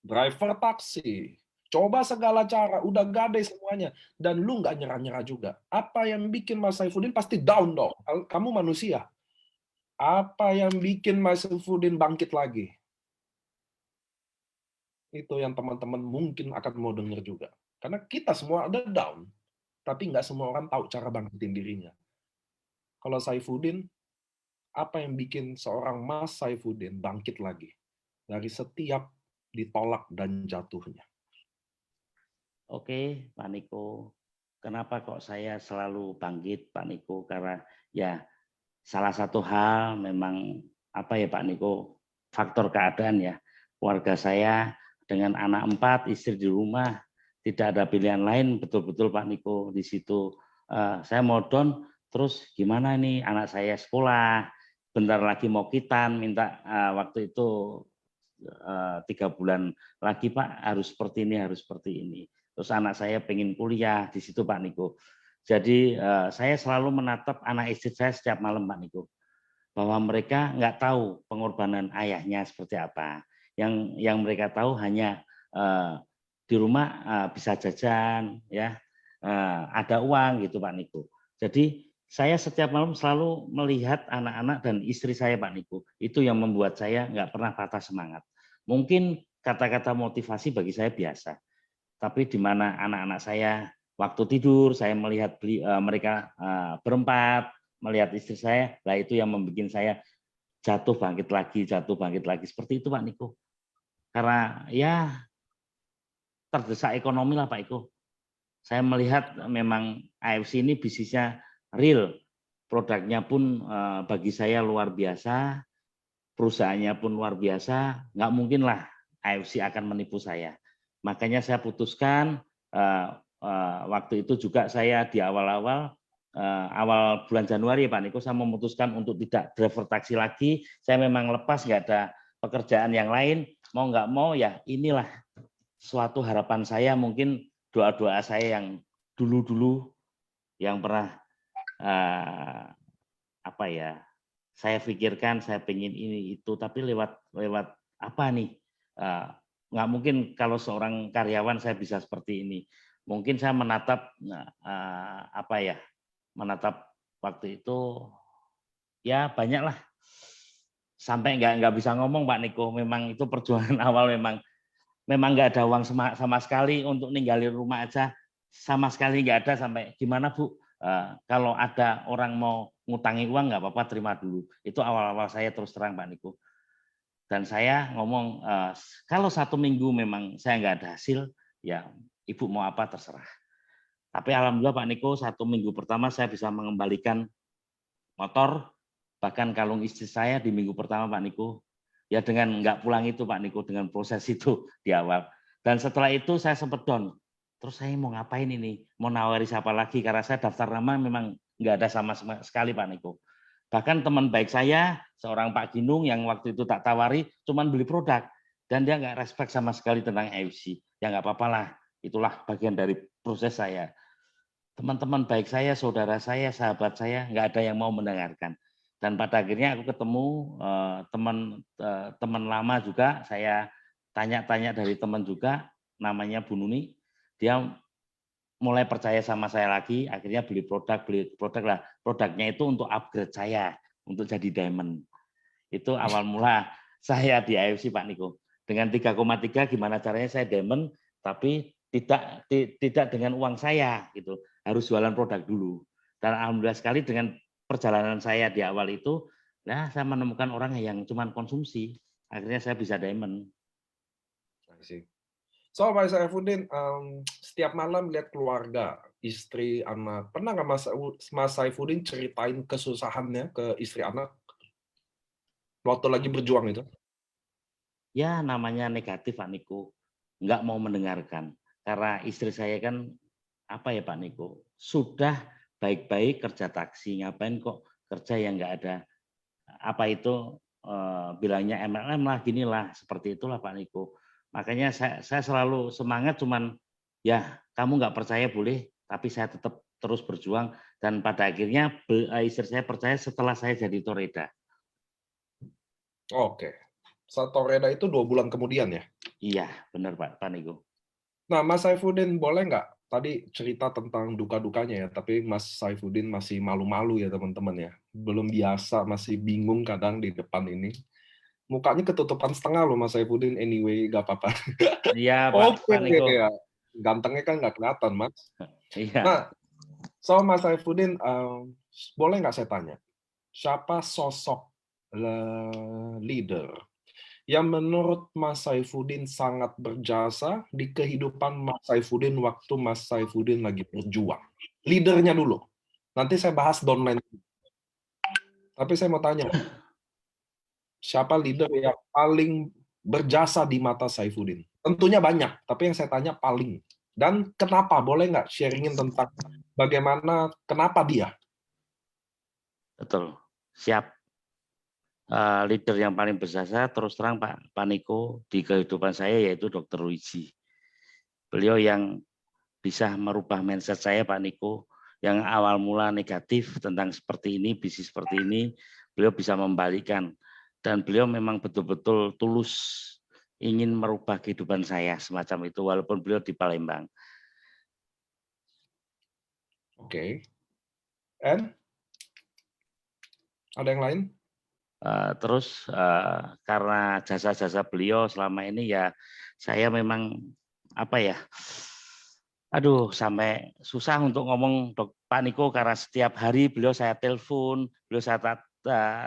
driver taksi, coba segala cara, udah gadai semuanya, dan lu nggak nyerah-nyerah juga. Apa yang bikin Mas Saifuddin pasti down dong. Kamu manusia. Apa yang bikin Mas Saifuddin bangkit lagi? Itu yang teman-teman mungkin akan mau dengar juga. Karena kita semua ada down, tapi nggak semua orang tahu cara bangkitin dirinya. Kalau Saifuddin, apa yang bikin seorang Mas Saifuddin bangkit lagi dari setiap ditolak dan jatuhnya? Oke, Pak Niko. Kenapa kok saya selalu bangkit, Pak Niko? Karena ya salah satu hal memang Pak Niko, faktor keadaan ya. Keluarga saya dengan anak 4, istri di rumah, tidak ada pilihan lain, betul-betul Pak Niko di situ. Saya mau down, terus gimana nih anak saya sekolah, bentar lagi mau kitan, minta waktu itu 3 bulan lagi Pak harus seperti ini, harus seperti ini. Terus anak saya pengen kuliah di situ Pak Niko. Jadi saya selalu menatap anak istri saya setiap malam Pak Niko, bahwa mereka nggak tahu pengorbanan ayahnya seperti apa. Yang mereka tahu hanya di rumah bisa jajan, ya ada uang gitu Pak Niko. Jadi saya setiap malam selalu melihat anak-anak dan istri saya Pak Niko. Itu yang membuat saya nggak pernah patah semangat. Mungkin kata-kata motivasi bagi saya biasa, tapi di mana anak-anak saya waktu tidur, saya melihat mereka berempat, melihat istri saya, lah itu yang membuat saya jatuh bangkit lagi, seperti itu Pak Niko. Karena ya terdesak ekonomi lah Pak Iko. Saya melihat memang AFC ini bisnisnya real, produknya pun bagi saya luar biasa, perusahaannya pun luar biasa, nggak mungkin lah AFC akan menipu saya. Makanya saya putuskan waktu itu juga saya di awal bulan Januari Pak Niko, saya memutuskan untuk tidak driver taksi lagi. Saya memang lepas, nggak ada pekerjaan yang lain, mau nggak mau ya inilah suatu harapan saya, mungkin doa-doa saya yang dulu-dulu yang pernah saya pikirkan, saya pengen ini itu, tapi lewat apa nih? Nggak mungkin kalau seorang karyawan saya bisa seperti ini. Mungkin saya menatap menatap waktu itu ya banyak lah. Sampai nggak bisa ngomong Pak Niko. Memang itu perjuangan awal, memang nggak ada uang sama sekali untuk ninggalin rumah aja, sama sekali nggak ada. Sampai gimana Bu? Kalau ada orang mau ngutangi uang nggak apa-apa, terima dulu. Itu awal-awal saya, terus terang Pak Niko. Dan saya ngomong, kalau 1 minggu memang saya nggak ada hasil, ya Ibu mau apa terserah. Tapi alhamdulillah Pak Niko, 1 minggu pertama saya bisa mengembalikan motor, bahkan kalung istri saya di minggu pertama Pak Niko. Ya dengan nggak pulang itu Pak Niko, dengan proses itu di awal. Dan setelah itu saya sempat down. Terus saya mau ngapain ini? Mau nawari siapa lagi? Karena saya daftar nama memang nggak ada sama sekali Pak Niko. Bahkan teman baik saya, seorang Pak Ginung yang waktu itu tak tawari, cuman beli produk. Dan dia nggak respect sama sekali tentang AFC. Ya nggak apa-apa lah, itulah bagian dari proses saya. Teman-teman baik saya, saudara saya, sahabat saya, nggak ada yang mau mendengarkan. Dan pada akhirnya aku ketemu teman lama juga, saya tanya-tanya dari teman juga, namanya Bu Nuni, dia mulai percaya sama saya lagi, akhirnya beli produk lah. Produknya itu untuk upgrade saya, untuk jadi diamond. Itu awal mula saya di AFC Pak Niko. Dengan 3,3 gimana caranya saya diamond, tapi tidak dengan uang saya gitu. harus jualan produk dulu. Dan alhamdulillah sekali dengan perjalanan saya di awal itu, nah saya menemukan orang yang cuma konsumsi. Akhirnya saya bisa diamond. I see. So, Mas Saifuddin, setiap malam lihat keluarga, istri, anak. Pernah nggak Mas Saifuddin ceritain kesusahannya ke istri anak waktu lagi berjuang itu? Ya namanya negatif Pak Niko, nggak mau mendengarkan. Karena istri saya kan, apa ya Pak Niko, sudah baik-baik kerja taksi, ngapain kok kerja yang nggak ada, apa itu, bilangnya MLM lah, gini lah, seperti itulah Pak Niko. Makanya saya selalu semangat, cuman ya kamu nggak percaya boleh, tapi saya tetap terus berjuang, dan pada akhirnya istri saya percaya setelah saya jadi Toreda. Oke. Satoreda itu 2 bulan kemudian ya? Iya, benar Pak Niko. Nah, Mas Saifuddin boleh nggak tadi cerita tentang duka-dukanya ya, tapi Mas Saifuddin masih malu-malu ya teman-teman ya. Belum biasa, masih bingung kadang di depan ini. Mukanya ketutupan setengah loh Mas Saifuddin, anyway, nggak apa-apa. Iya Oke, Pak Niko. ya. Gantengnya kan nggak kelihatan, Mas. Iya. Nah, so Mas Saifuddin, boleh nggak saya tanya, siapa sosok leader yang menurut Mas Saifuddin sangat berjasa di kehidupan Mas Saifuddin waktu Mas Saifuddin lagi berjuang? Leadernya dulu. Nanti saya bahas downline. Tapi saya mau tanya, siapa leader yang paling berjasa di mata Saifuddin? Tentunya banyak, tapi yang saya tanya paling. Dan kenapa? Boleh nggak sharingin tentang bagaimana, kenapa dia? Betul, siap. Leader yang paling berjasa terus terang Pak Niko di kehidupan saya yaitu Dr. Luigi. Beliau yang bisa merubah mindset saya Pak Niko, yang awal mula negatif tentang seperti ini, bisnis seperti ini, beliau bisa membalikkan. Dan beliau memang betul-betul tulus ingin merubah kehidupan saya semacam itu, walaupun beliau di Palembang. Oke. And ada yang lain? Terus karena jasa-jasa beliau selama ini ya saya memang apa ya, aduh sampai susah untuk ngomong Pak Niko, karena setiap hari beliau saya telepon, beliau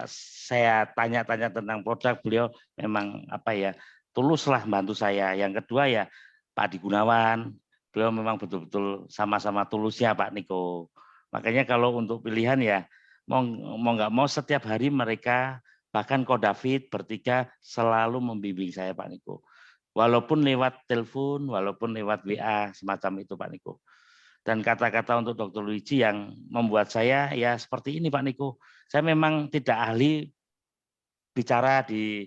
saya tanya-tanya tentang produk, beliau memang apa ya, tuluslah bantu saya. Yang kedua ya Pak Adi Gunawan, beliau memang betul-betul sama-sama tulusnya Pak Niko. Makanya kalau untuk pilihan ya mau nggak mau setiap hari mereka, bahkan Ko David bertiga selalu membimbing saya Pak Niko. Walaupun lewat telepon, walaupun lewat WA, semacam itu Pak Niko. Dan kata-kata untuk Dr. Luigi yang membuat saya ya seperti ini Pak Niko. Saya memang tidak ahli bicara di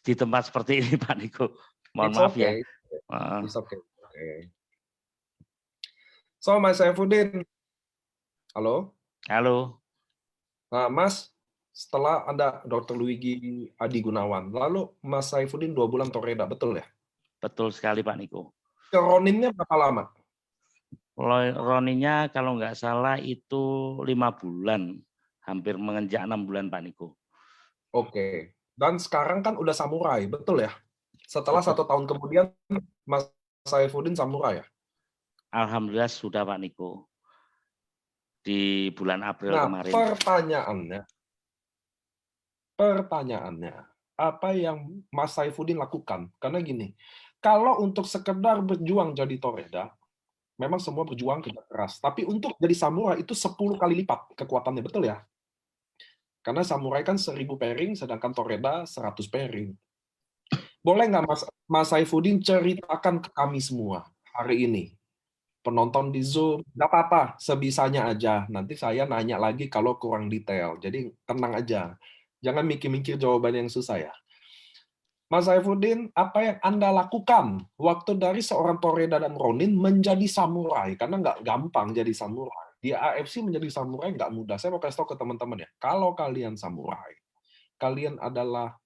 tempat seperti ini Pak Niko. Mohon It's maaf ya. okay. It's okay. Okay. So, Mas Saifuddin, halo. Halo. Nah, Mas, setelah Anda Dr. Luigi Adi Gunawan, lalu Mas Saifuddin 2 bulan Toreda, betul ya? Betul sekali Pak Niko. Roninnya berapa lama? Roninya kalau nggak salah itu 5 bulan, hampir menginjak 6 bulan Pak Niko. Oke. Dan sekarang kan udah samurai, betul ya? Setelah Betul. 1 tahun kemudian, Mas Saifuddin samurai ya? Alhamdulillah sudah Pak Niko. Di bulan April Nah, kemarin. pertanyaannya, apa yang Mas Saifuddin lakukan? Karena gini, kalau untuk sekedar berjuang jadi Toreda, memang semua berjuang kerja keras. Tapi untuk jadi samurai itu 10 kali lipat kekuatannya, betul ya? Karena samurai kan 1000 pairing, sedangkan Toreda 100 pairing. Boleh nggak Mas Saifuddin ceritakan ke kami semua hari ini? Penonton di Zoom, nggak apa-apa, sebisanya aja. Nanti saya nanya lagi kalau kurang detail. Jadi tenang aja. Jangan mikir-mikir jawaban yang susah ya. Mas Saifuddin, apa yang Anda lakukan waktu dari seorang Toreda dan Ronin menjadi samurai? Karena nggak gampang jadi samurai. Di AFC menjadi samurai nggak mudah. Saya mau kasih tahu ke teman-teman ya. Kalau kalian samurai, kalian adalah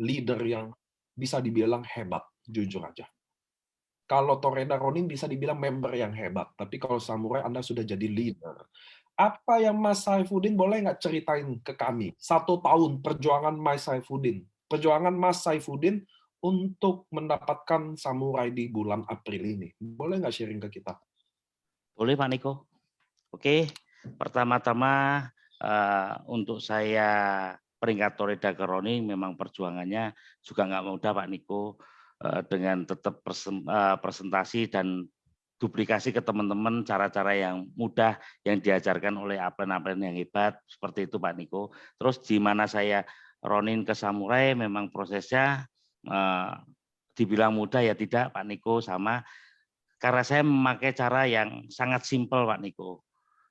leader yang bisa dibilang hebat, jujur aja. Kalau Toreda Ronin bisa dibilang member yang hebat, tapi kalau samurai Anda sudah jadi leader. Apa yang Mas Saifuddin boleh nggak ceritain ke kami? 1 tahun perjuangan Mas Saifuddin. Perjuangan Mas Saifuddin untuk mendapatkan samurai di bulan April ini. Boleh nggak sharing ke kita? Boleh Pak Niko. Oke, pertama-tama untuk saya peringkat Toreda Karoni memang perjuangannya juga nggak mudah Pak Niko, dengan tetap presentasi dan duplikasi ke teman-teman cara-cara yang mudah yang diajarkan oleh atlet-atlet yang hebat seperti itu Pak Niko. Terus di mana saya Ronin ke Samurai memang prosesnya dibilang mudah ya tidak Pak Niko, sama karena saya memakai cara yang sangat simpel Pak Niko.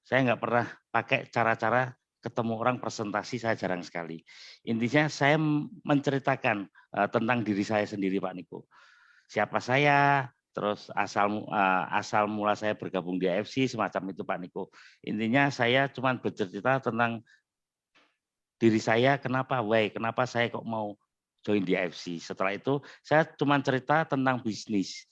Saya nggak pernah pakai cara-cara ketemu orang presentasi, saya jarang sekali. Intinya saya menceritakan tentang diri saya sendiri Pak Niko. Siapa saya, terus asal mula saya bergabung di AFC semacam itu Pak Niko. Intinya saya cuma bercerita tentang diri saya, kenapa saya kok mau join di AFC. Setelah itu saya cuma cerita tentang bisnis.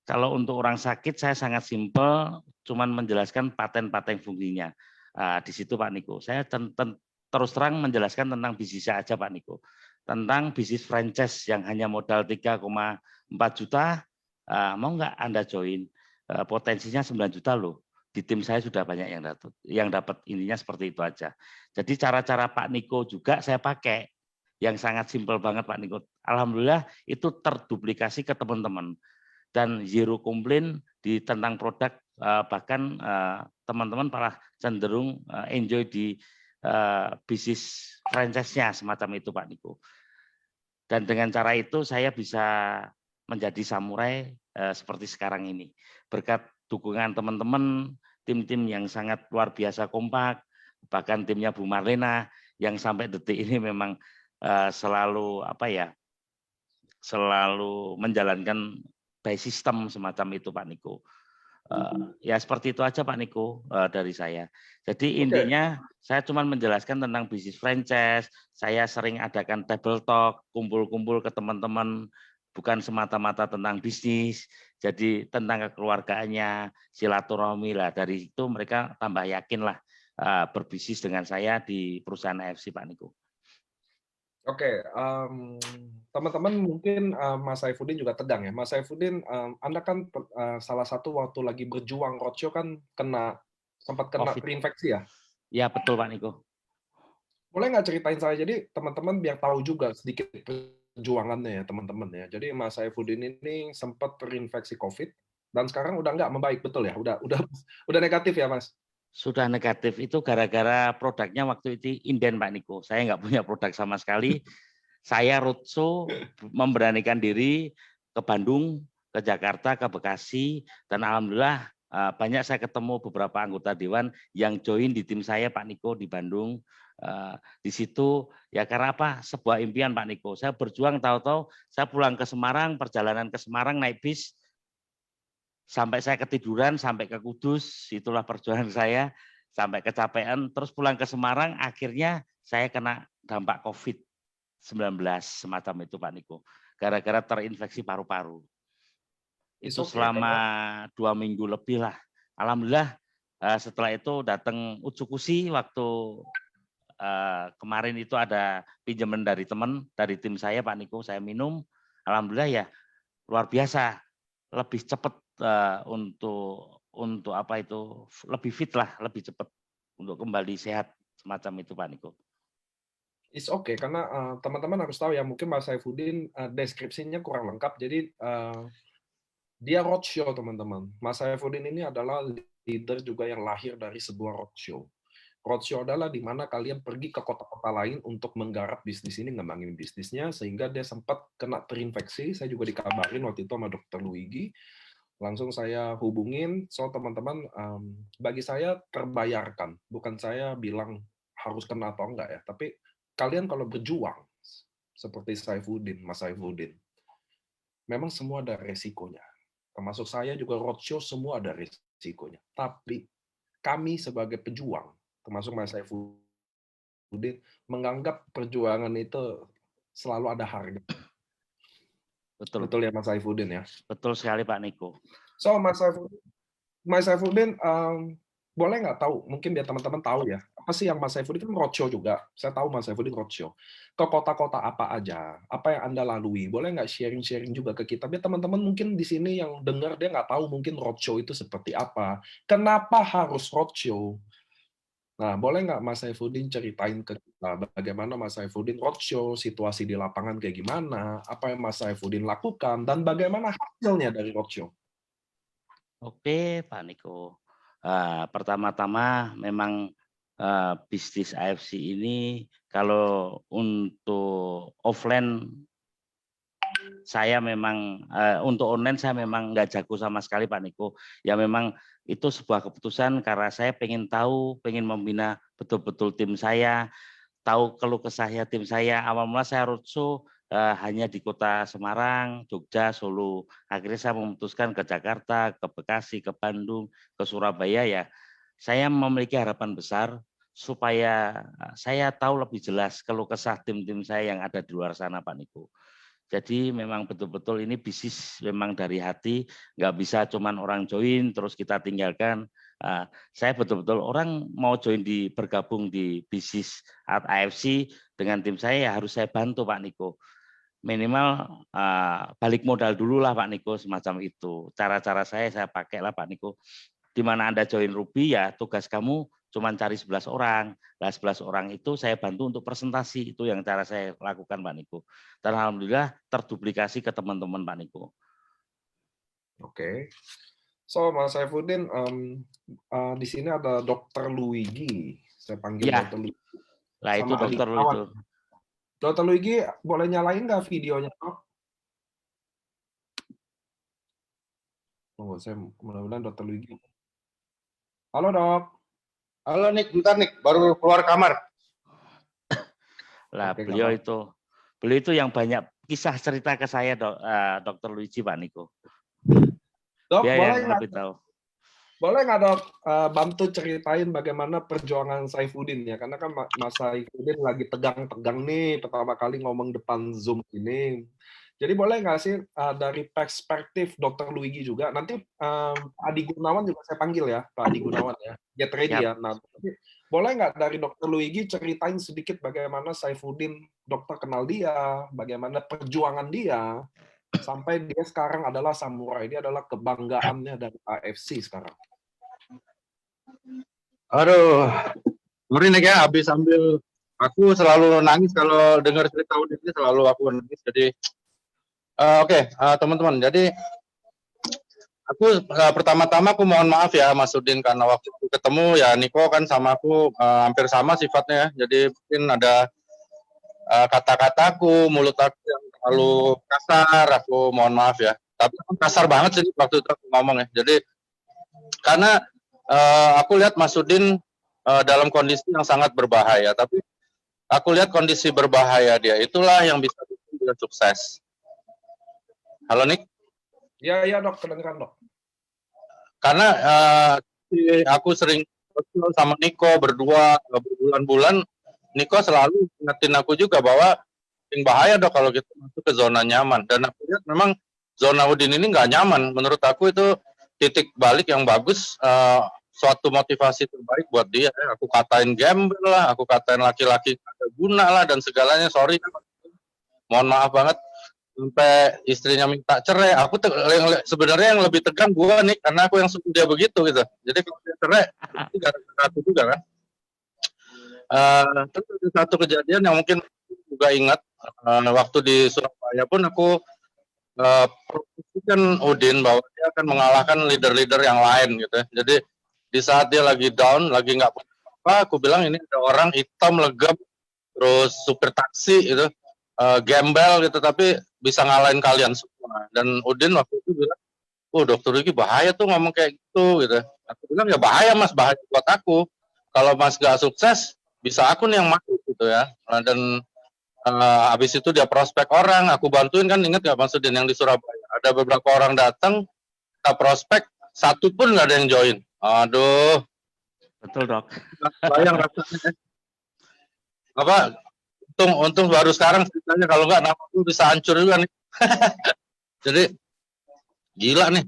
Kalau untuk orang sakit saya sangat simpel, cuman menjelaskan paten-paten fungsinya. Di situ Pak Niko. Saya terus terang menjelaskan tentang bisnisnya aja Pak Niko. Tentang bisnis franchise yang hanya modal 3,4 juta, mau nggak Anda join? Potensinya 9 juta loh. Di tim saya sudah banyak yang dapat, intinya seperti itu aja. Jadi cara-cara Pak Niko juga saya pakai yang sangat simpel banget Pak Niko. Alhamdulillah itu terduplikasi ke teman-teman. Dan zero komplain tentang produk, bahkan teman-teman malah cenderung enjoy di bisnis franchise-nya semacam itu Pak Niko. Dan dengan cara itu saya bisa menjadi samurai seperti sekarang ini. Berkat dukungan teman-teman, tim-tim yang sangat luar biasa kompak, bahkan timnya Bu Marlena yang sampai detik ini memang selalu selalu menjalankan by system semacam itu Pak Niko. Ya seperti itu aja Pak Niko dari saya. Jadi intinya saya cuma menjelaskan tentang bisnis franchise. Saya sering adakan table talk, kumpul-kumpul ke teman-teman, bukan semata-mata tentang bisnis. Jadi tentang kekeluargaannya, silaturahmi lah. Dari itu mereka tambah yakin lah berbisnis dengan saya di perusahaan AFC Pak Niko. Oke, teman-teman mungkin Mas Saifuddin juga tegang ya. Mas Saifuddin, Anda kan salah satu waktu lagi berjuang roadshow kan sempat kena COVID. terinfeksi ya? Ya betul Pak Niko. Boleh nggak ceritain saya? Jadi teman-teman biar tahu juga sedikit perjuangannya ya teman-teman ya. Jadi Mas Saifuddin ini sempat terinfeksi COVID dan sekarang udah nggak membaik, betul ya? Udah negatif ya Mas? Sudah negatif itu gara-gara produknya waktu itu inden Pak Niko. Saya nggak punya produk sama sekali. Saya roadshow memberanikan diri ke Bandung, ke Jakarta, ke Bekasi, dan alhamdulillah banyak saya ketemu beberapa anggota dewan yang join di tim saya Pak Niko di Bandung. Di situ ya karena apa? Sebuah impian Pak Niko. Saya berjuang tahu-tahu saya pulang ke Semarang, perjalanan ke Semarang naik bis sampai saya ketiduran, sampai ke Kudus, itulah perjuangan saya, sampai kecapean, terus pulang ke Semarang, akhirnya saya kena dampak COVID-19 semacam itu Pak Niko, gara-gara terinfeksi paru-paru. Itu selama 2 minggu lebih lah. Alhamdulillah setelah itu datang Utsukushi waktu kemarin itu ada pinjaman dari teman, dari tim saya Pak Niko, saya minum, alhamdulillah ya luar biasa, lebih cepat untuk apa itu lebih fit lah, lebih cepat untuk kembali sehat semacam itu Pak Niko. It's okay karena teman-teman harus tahu ya mungkin Mas Saifuddin deskripsinya kurang lengkap. Jadi dia roadshow teman-teman. Mas Saifuddin ini adalah leader juga yang lahir dari sebuah roadshow. Roadshow adalah di mana kalian pergi ke kota-kota lain untuk menggarap bisnis ini, ngembangin bisnisnya, sehingga dia sempat kena terinfeksi. Saya juga dikabarin waktu itu sama Dr. Luigi. Langsung saya hubungin, so teman-teman, bagi saya terbayarkan. Bukan saya bilang harus kena atau enggak ya, tapi kalian kalau berjuang, seperti Saifuddin, Mas Saifuddin, memang semua ada resikonya. Termasuk saya juga roadshow, semua ada resikonya. Tapi kami sebagai pejuang, termasuk Mas Saifuddin, menganggap perjuangan itu selalu ada harga. Betul. Betul ya Mas Saifuddin ya? Betul sekali Pak Niko. So Mas Saifuddin, boleh nggak tahu, mungkin biar teman-teman tahu ya, apa sih yang Mas Saifuddin kan roadshow juga. Saya tahu Mas Saifuddin roadshow. Ke kota-kota apa aja, apa yang Anda lalui, boleh nggak sharing-sharing juga ke kita, biar teman-teman mungkin di sini yang dengar dia nggak tahu mungkin roadshow itu seperti apa, kenapa harus roadshow. Nah, boleh nggak Mas Saifuddin ceritain ke kita bagaimana Mas Saifuddin roadshow, situasi di lapangan kayak gimana, apa yang Mas Saifuddin lakukan, dan bagaimana hasilnya dari roadshow? Oke, Pak Niko. Pertama-tama memang bisnis AFC ini kalau untuk offline saya memang untuk online saya memang nggak jago sama sekali Pak Niko. Ya memang itu sebuah keputusan karena saya pengen tahu, pengen membina betul-betul tim saya, tahu keluh kesahnya tim saya. Awal mula saya roadshow hanya di kota Semarang, Jogja, Solo. Akhirnya saya memutuskan ke Jakarta, ke Bekasi, ke Bandung, ke Surabaya ya. Saya memiliki harapan besar supaya saya tahu lebih jelas keluh kesah tim-tim saya yang ada di luar sana Pak Niko. Jadi memang betul-betul ini bisnis memang dari hati, nggak bisa cuman orang join terus kita tinggalkan. Saya betul-betul orang mau join bergabung di bisnis AFC dengan tim saya ya harus saya bantu Pak Niko. Minimal balik modal dulu lah Pak Niko semacam itu. Cara-cara saya pakai lah Pak Niko. Di mana Anda join Ruby ya tugas kamu cuma cari 11 orang. Nah 11 orang itu saya bantu untuk presentasi. Itu yang cara saya lakukan Pak Niko. Dan alhamdulillah terduplikasi ke teman-teman Pak Niko. Oke. So, Mas Saifuddin, di sini ada Dr. Luigi. Saya panggil Ya, Dr. Luigi. lah itu Sama dokter adik itu. Dr. Luigi, boleh nyalain nggak videonya, Dok? Tunggu, saya mudah-mudahan Dr. Luigi. Halo, Dok. Halo Nick, bentar Nick, baru keluar kamar. Lah Oke, beliau itu yang banyak kisah cerita ke saya Dr. Luigi Pak Niko. Dok, Dia boleh yang nggak? lebih tahu. Boleh nggak Dok bantu ceritain bagaimana perjuangan Saifuddin ya? Karena kan Mas Saifuddin lagi tegang-tegang nih pertama kali ngomong depan Zoom ini. Jadi boleh nggak sih dari perspektif Dr. Luigi juga, nanti Adi Gunawan juga saya panggil ya, Pak Adi Gunawan ya, get ready Siap. ya. Nah, boleh nggak dari Dr. Luigi ceritain sedikit bagaimana Saifuddin, dokter kenal dia, bagaimana perjuangan dia, sampai dia sekarang adalah samurai, dia adalah kebanggaannya dari AFC sekarang. Aduh, sorry Nick ya, habis ambil, aku selalu nangis kalau dengar cerita Udin ini, selalu aku nangis. Jadi, oke, teman-teman, jadi aku pertama-tama aku mohon maaf ya Mas Udin, karena waktu itu ketemu ya Niko kan sama aku hampir sama sifatnya, jadi mungkin ada kata-kataku, mulut aku yang terlalu kasar, aku mohon maaf ya. Tapi kasar banget sih waktu itu aku ngomong ya. Jadi karena aku lihat Mas Udin dalam kondisi yang sangat berbahaya, tapi aku lihat kondisi berbahaya dia itulah yang bisa bikin dia sukses. Halo Nick? Iya Dok, kedengeran Dok. Karena aku sering sama Niko berdua berbulan-bulan, Niko selalu ingetin aku juga bahwa yang bahaya Dok kalau kita masuk ke zona nyaman. Dan aku lihat memang zona Udin ini nggak nyaman. Menurut aku itu titik balik yang bagus, suatu motivasi terbaik buat dia. Aku katain gembel lah, aku katain laki-laki ada guna lah dan segalanya. Sorry, mohon maaf banget. Sampai istrinya minta cerai. Aku sebenarnya yang lebih tegang gue nih, karena aku yang suruh dia begitu gitu. Jadi kalau dia cerai, itu gara-gara aku juga kan. Terus ada satu kejadian yang mungkin juga ingat, waktu di Surabaya pun aku promosikan Udin bahwa dia akan mengalahkan leader-leader yang lain gitu ya. Jadi di saat dia lagi down, lagi nggak punya apa, aku bilang ini ada orang hitam legam, terus supir taksi gitu, gembel gitu, tapi bisa ngalahin kalian semua. Dan Udin waktu itu bilang, dokter Riki bahaya tuh ngomong kayak gitu gitu. Aku bilang ya bahaya Mas, bahaya buat aku. Kalau Mas gak sukses, bisa aku nih yang mati gitu ya. Dan habis itu dia prospek orang, aku bantuin kan, inget gak Mas Udin yang di Surabaya? Ada beberapa orang datang, kita prospek, satu pun nggak ada yang join. Aduh. Betul Dok. Bayang rasanya. Apa? Untung baru sekarang ceritanya, kalau nggak nama aku bisa hancur juga nih. Jadi gila nih.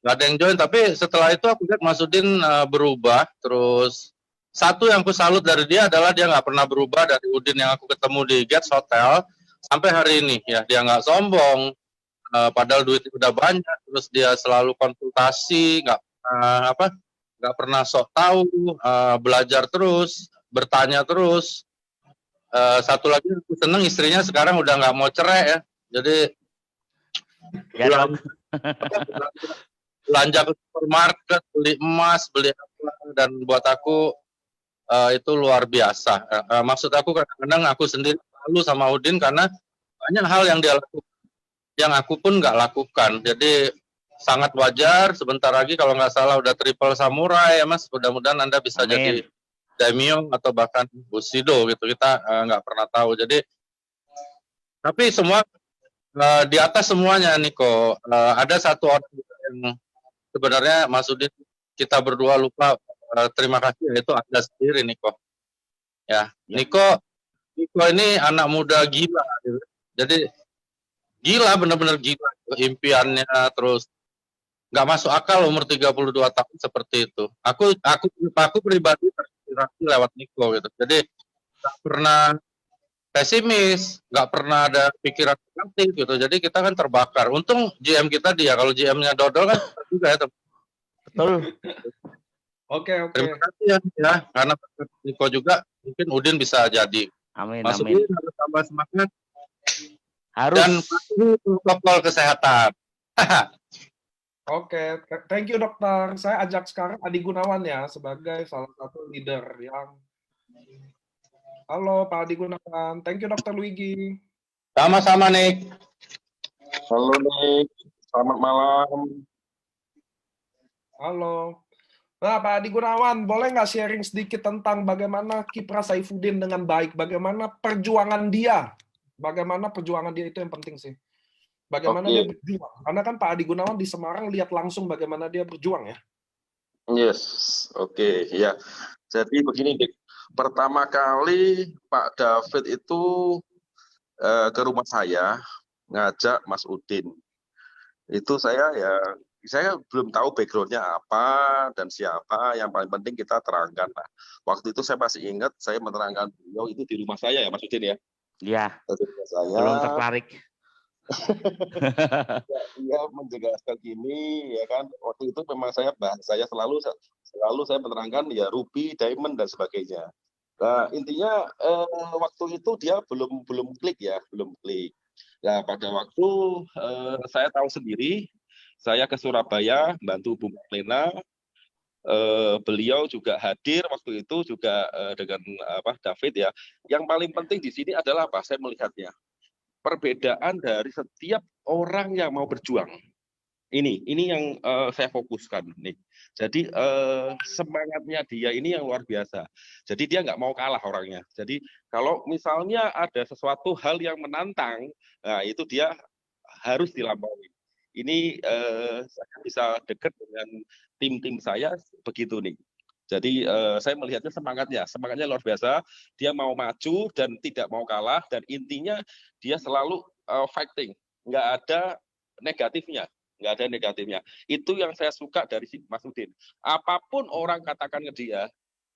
nggak ada yang join. Tapi setelah itu aku lihat Mas Udin berubah. Terus satu yang aku salut dari dia adalah dia nggak pernah berubah dari Udin yang aku ketemu di Gets Hotel sampai hari ini. Ya, dia nggak sombong. Padahal duitnya udah banyak. Terus dia selalu konsultasi, nggak pernah sok tahu, belajar terus, bertanya terus. Satu lagi aku seneng istrinya sekarang udah nggak mau cerai ya. Jadi Ya dong. belanja ke supermarket, beli emas, beli apa, dan buat aku itu luar biasa. Maksud aku kadang-kadang aku sendiri malu sama Udin karena banyak hal yang dia lakukan yang aku pun nggak lakukan. Jadi sangat wajar. Sebentar lagi kalau nggak salah udah triple samurai ya Mas. Mudah-mudahan Anda bisa jadi daimyo atau bahkan Bushido gitu. Kita nggak pernah tahu. Jadi tapi semua di atas semuanya Niko, ada satu orang yang sebenarnya Mas Udin kita berdua lupa terima kasih, yaitu Anda sendiri Niko. Ya, Niko ini anak muda gila gitu. Jadi gila, benar-benar gila impiannya, terus nggak masuk akal umur 32 tahun seperti itu. Aku pribadi terinspirasi lewat Niko gitu. Jadi nggak pernah pesimis, nggak pernah ada pikiran negatif gitu. Jadi kita kan terbakar. Untung GM kita dia, kalau GM-nya dodol kan juga ya. Betul. Oke. Terima kasih ya, karena Niko juga mungkin Udin bisa jadi. Amin. Mas Amin. Udin harus tambah semangat. Harus. Dan patuhi protokol kesehatan. Oke, thank you dokter. Saya ajak sekarang Adi Gunawan ya sebagai salah satu leader yang. Halo Pak Adi Gunawan, thank you dokter Luigi. Sama-sama Nick. Halo Nick, selamat malam. Halo. Nah Pak Adi Gunawan, boleh nggak sharing sedikit tentang bagaimana kiprah Saifuddin dengan baik, bagaimana perjuangan dia, bagaimana perjuangan dia itu yang penting sih. Bagaimana dia berjuang? Karena kan Pak Adi Gunawan di Semarang lihat langsung bagaimana dia berjuang ya. Yes, oke, ya. Jadi begini, Nick. Pertama kali Pak David itu ke rumah saya ngajak Mas Udin. Itu saya belum tahu backgroundnya apa dan siapa. Yang paling penting kita terangkan. Nah, waktu itu saya masih ingat saya menerangkan beliau itu di rumah saya ya Mas Udin ya. Iya. Belum tertarik. Dia menjelaskan gini ya kan, waktu itu memang saya selalu saya menerangkan ya ruby, diamond dan sebagainya. Nah intinya waktu itu dia belum klik. Nah pada waktu saya tahu sendiri, saya ke Surabaya bantu Bu Marlena, beliau juga hadir waktu itu juga dengan David ya. Yang paling penting di sini adalah apa? Saya melihatnya perbedaan dari setiap orang yang mau berjuang. Ini yang saya fokuskan nih. Jadi semangatnya dia ini yang luar biasa. Jadi dia nggak mau kalah orangnya. Jadi kalau misalnya ada sesuatu hal yang menantang, nah itu dia harus dilampaui. Ini saya bisa dekat dengan tim saya begitu nih. Jadi saya melihatnya semangatnya luar biasa. Dia mau maju dan tidak mau kalah, dan intinya dia selalu fighting, nggak ada negatifnya. Itu yang saya suka dari si Mas Udin. Apapun orang katakan ke dia,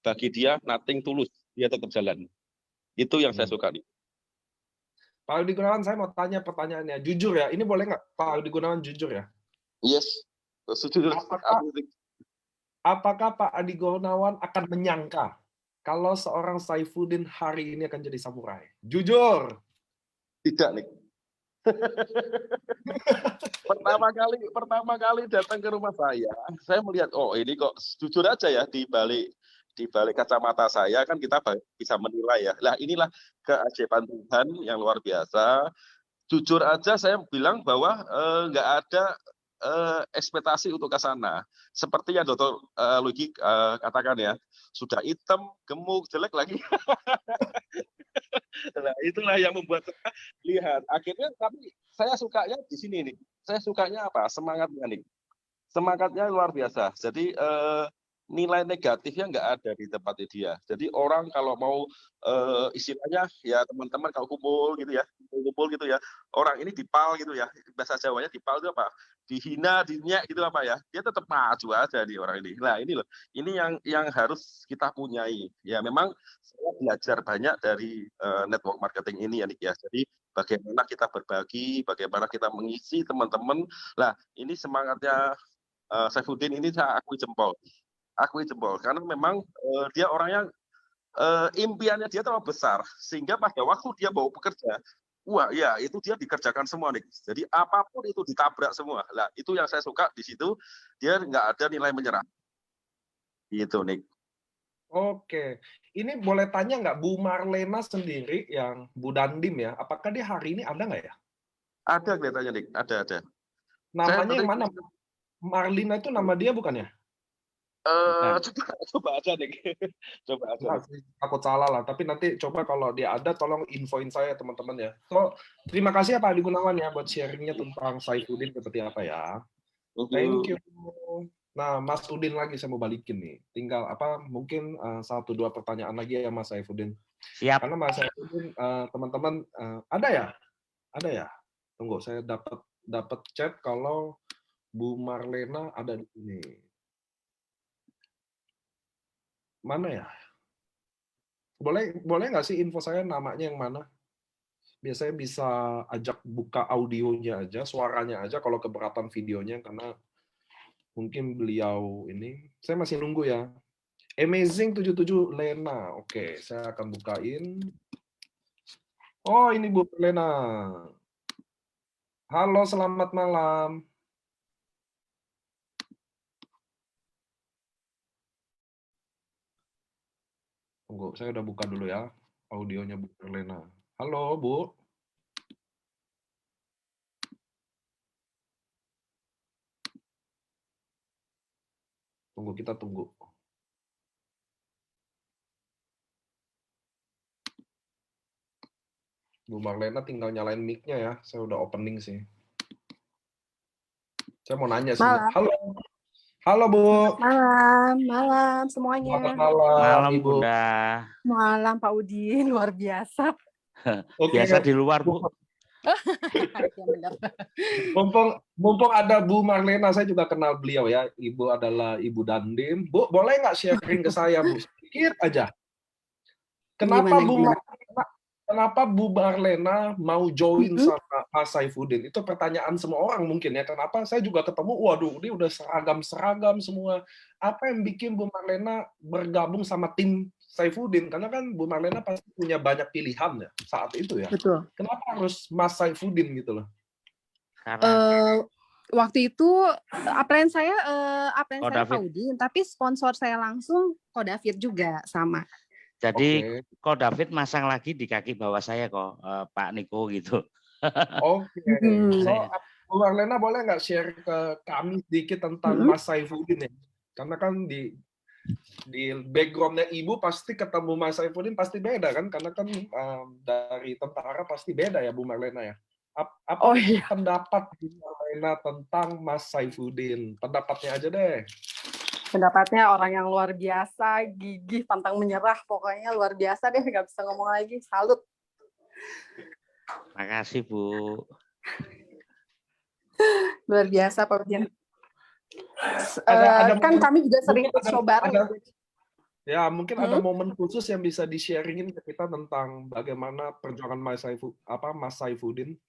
bagi dia nothing tulus, dia tetap jalan. Itu yang saya suka nih. Pak Adi Gunawan, saya mau tanya pertanyaannya. Jujur ya, ini boleh nggak Pak Adi Gunawan jujur ya? Yes, jujur. Apakah Pak Adi Gunawan akan menyangka kalau seorang Saifuddin hari ini akan jadi samurai? Jujur. Tidak, Nick. pertama kali datang ke rumah saya melihat, oh ini kok jujur aja ya, di balik kacamata saya kan kita bisa menilai ya. Lah inilah keajaiban Tuhan yang luar biasa. Jujur aja saya bilang bahwa nggak ada ekspektasi untuk ke sana. Seperti yang Dr. Luigi katakan ya, sudah hitam, gemuk, jelek lagi. Nah, itulah yang membuat saya lihat. Akhirnya tapi saya sukanya di sini nih. Saya sukanya apa? Semangatnya nih. Semangatnya luar biasa. Jadi nilai negatifnya nggak ada di tempatnya dia. Jadi orang kalau mau istilahnya ya teman-teman kalau kumpul gitu ya, kumpul gitu ya, orang ini dipal gitu ya, bahasa Jawanya dipal itu apa? Dihina, dinyak gitu apa ya? Dia tetap maju aja di orang ini. Nah ini loh, ini yang harus kita punyai. Ya memang saya belajar banyak dari network marketing ini ya Nick ya. Jadi bagaimana kita berbagi, bagaimana kita mengisi teman-teman. Lah ini semangatnya Saifuddin ini saya akui jempol karena memang dia orangnya impiannya dia terlalu besar sehingga pada waktu dia bawa pekerja wah ya itu dia dikerjakan semua nih jadi apapun itu ditabrak semua lah itu yang saya suka di situ dia nggak ada nilai menyerah gitu nih. Oke, ini boleh tanya nggak Bu Marlena sendiri yang Bu Dandim ya, apakah dia hari ini ada nggak ya? Ada kelihatannya nih ada Namanya yang mana? Marlina itu nama dia bukan ya? Coba aja deh coba aja Takut salah lah, tapi nanti coba kalau dia ada tolong infoin saya teman-teman ya. So, terima kasih ya Pak Adi Gunawan ya buat sharingnya tentang Saifuddin seperti apa ya. Thank you. Nah, Mas Udin lagi saya mau balikin nih. Tinggal apa mungkin 1-2 pertanyaan lagi ya Mas Saifuddin. Siap. Karena Mas Saifuddin teman-teman ada ya? Ada ya? Tunggu, saya dapat chat kalau Bu Marlena ada di sini. Mana ya? Boleh nggak sih info saya namanya yang mana? Biasanya bisa ajak buka audionya aja, suaranya aja kalau keberatan videonya karena mungkin beliau ini. Saya masih nunggu ya. Amazing 77 Lena. Oke, saya akan bukain. Oh, ini Bu Lena. Halo, selamat malam. Tunggu, saya udah buka dulu ya audionya Bu Lena. Halo, Bu. Tunggu, kita tunggu. Bu Marlena tinggal nyalain mic-nya ya. Saya udah opening sih. Saya mau nanya sih. Halo. Halo, Bu. Malam semuanya. Selamat malam, Ibu. Bunda. Malam Pak Udin, luar biasa. Biasa di luar, Bu. Ya, benar. Mumpung ada Bu Marlena, saya juga kenal beliau ya. Ibu adalah Ibu Dandim. Bu, boleh nggak sharing ke saya, Bu? Sedikit aja. Kenapa Bu Marlena mau join sama Mas Saifuddin? Itu pertanyaan semua orang mungkin ya. Kenapa? Saya juga ketemu, waduh, ini udah seragam-seragam semua. Apa yang bikin Bu Marlena bergabung sama tim Saifuddin? Karena kan Bu Marlena pasti punya banyak pilihan ya saat itu ya. Betul. Kenapa harus Mas Saifuddin gitu loh? Waktu itu upline saya Pak Udin, tapi sponsor saya langsung Ko David juga sama. Jadi Ko David masang lagi di kaki bawah saya kok, Pak Niko gitu. Oke. So, Bu Marlena boleh nggak share ke kami sedikit tentang Mas Saifuddin ya? Karena kan di background-nya Ibu pasti ketemu Mas Saifuddin pasti beda kan? Karena kan dari tentara pasti beda ya Bu Marlena ya. Apa pendapat Bu Marlena tentang Mas Saifuddin? Pendapatnya aja deh. Pendapatnya orang yang luar biasa, gigih, pantang menyerah, pokoknya luar biasa deh, nggak bisa ngomong lagi. Salut. Makasih, Bu. Luar biasa Pak Udin. Kan kami juga sering show bareng. Ya, mungkin ada momen khusus yang bisa di-sharingin ke kita tentang bagaimana perjuangan Mas Saifuddin.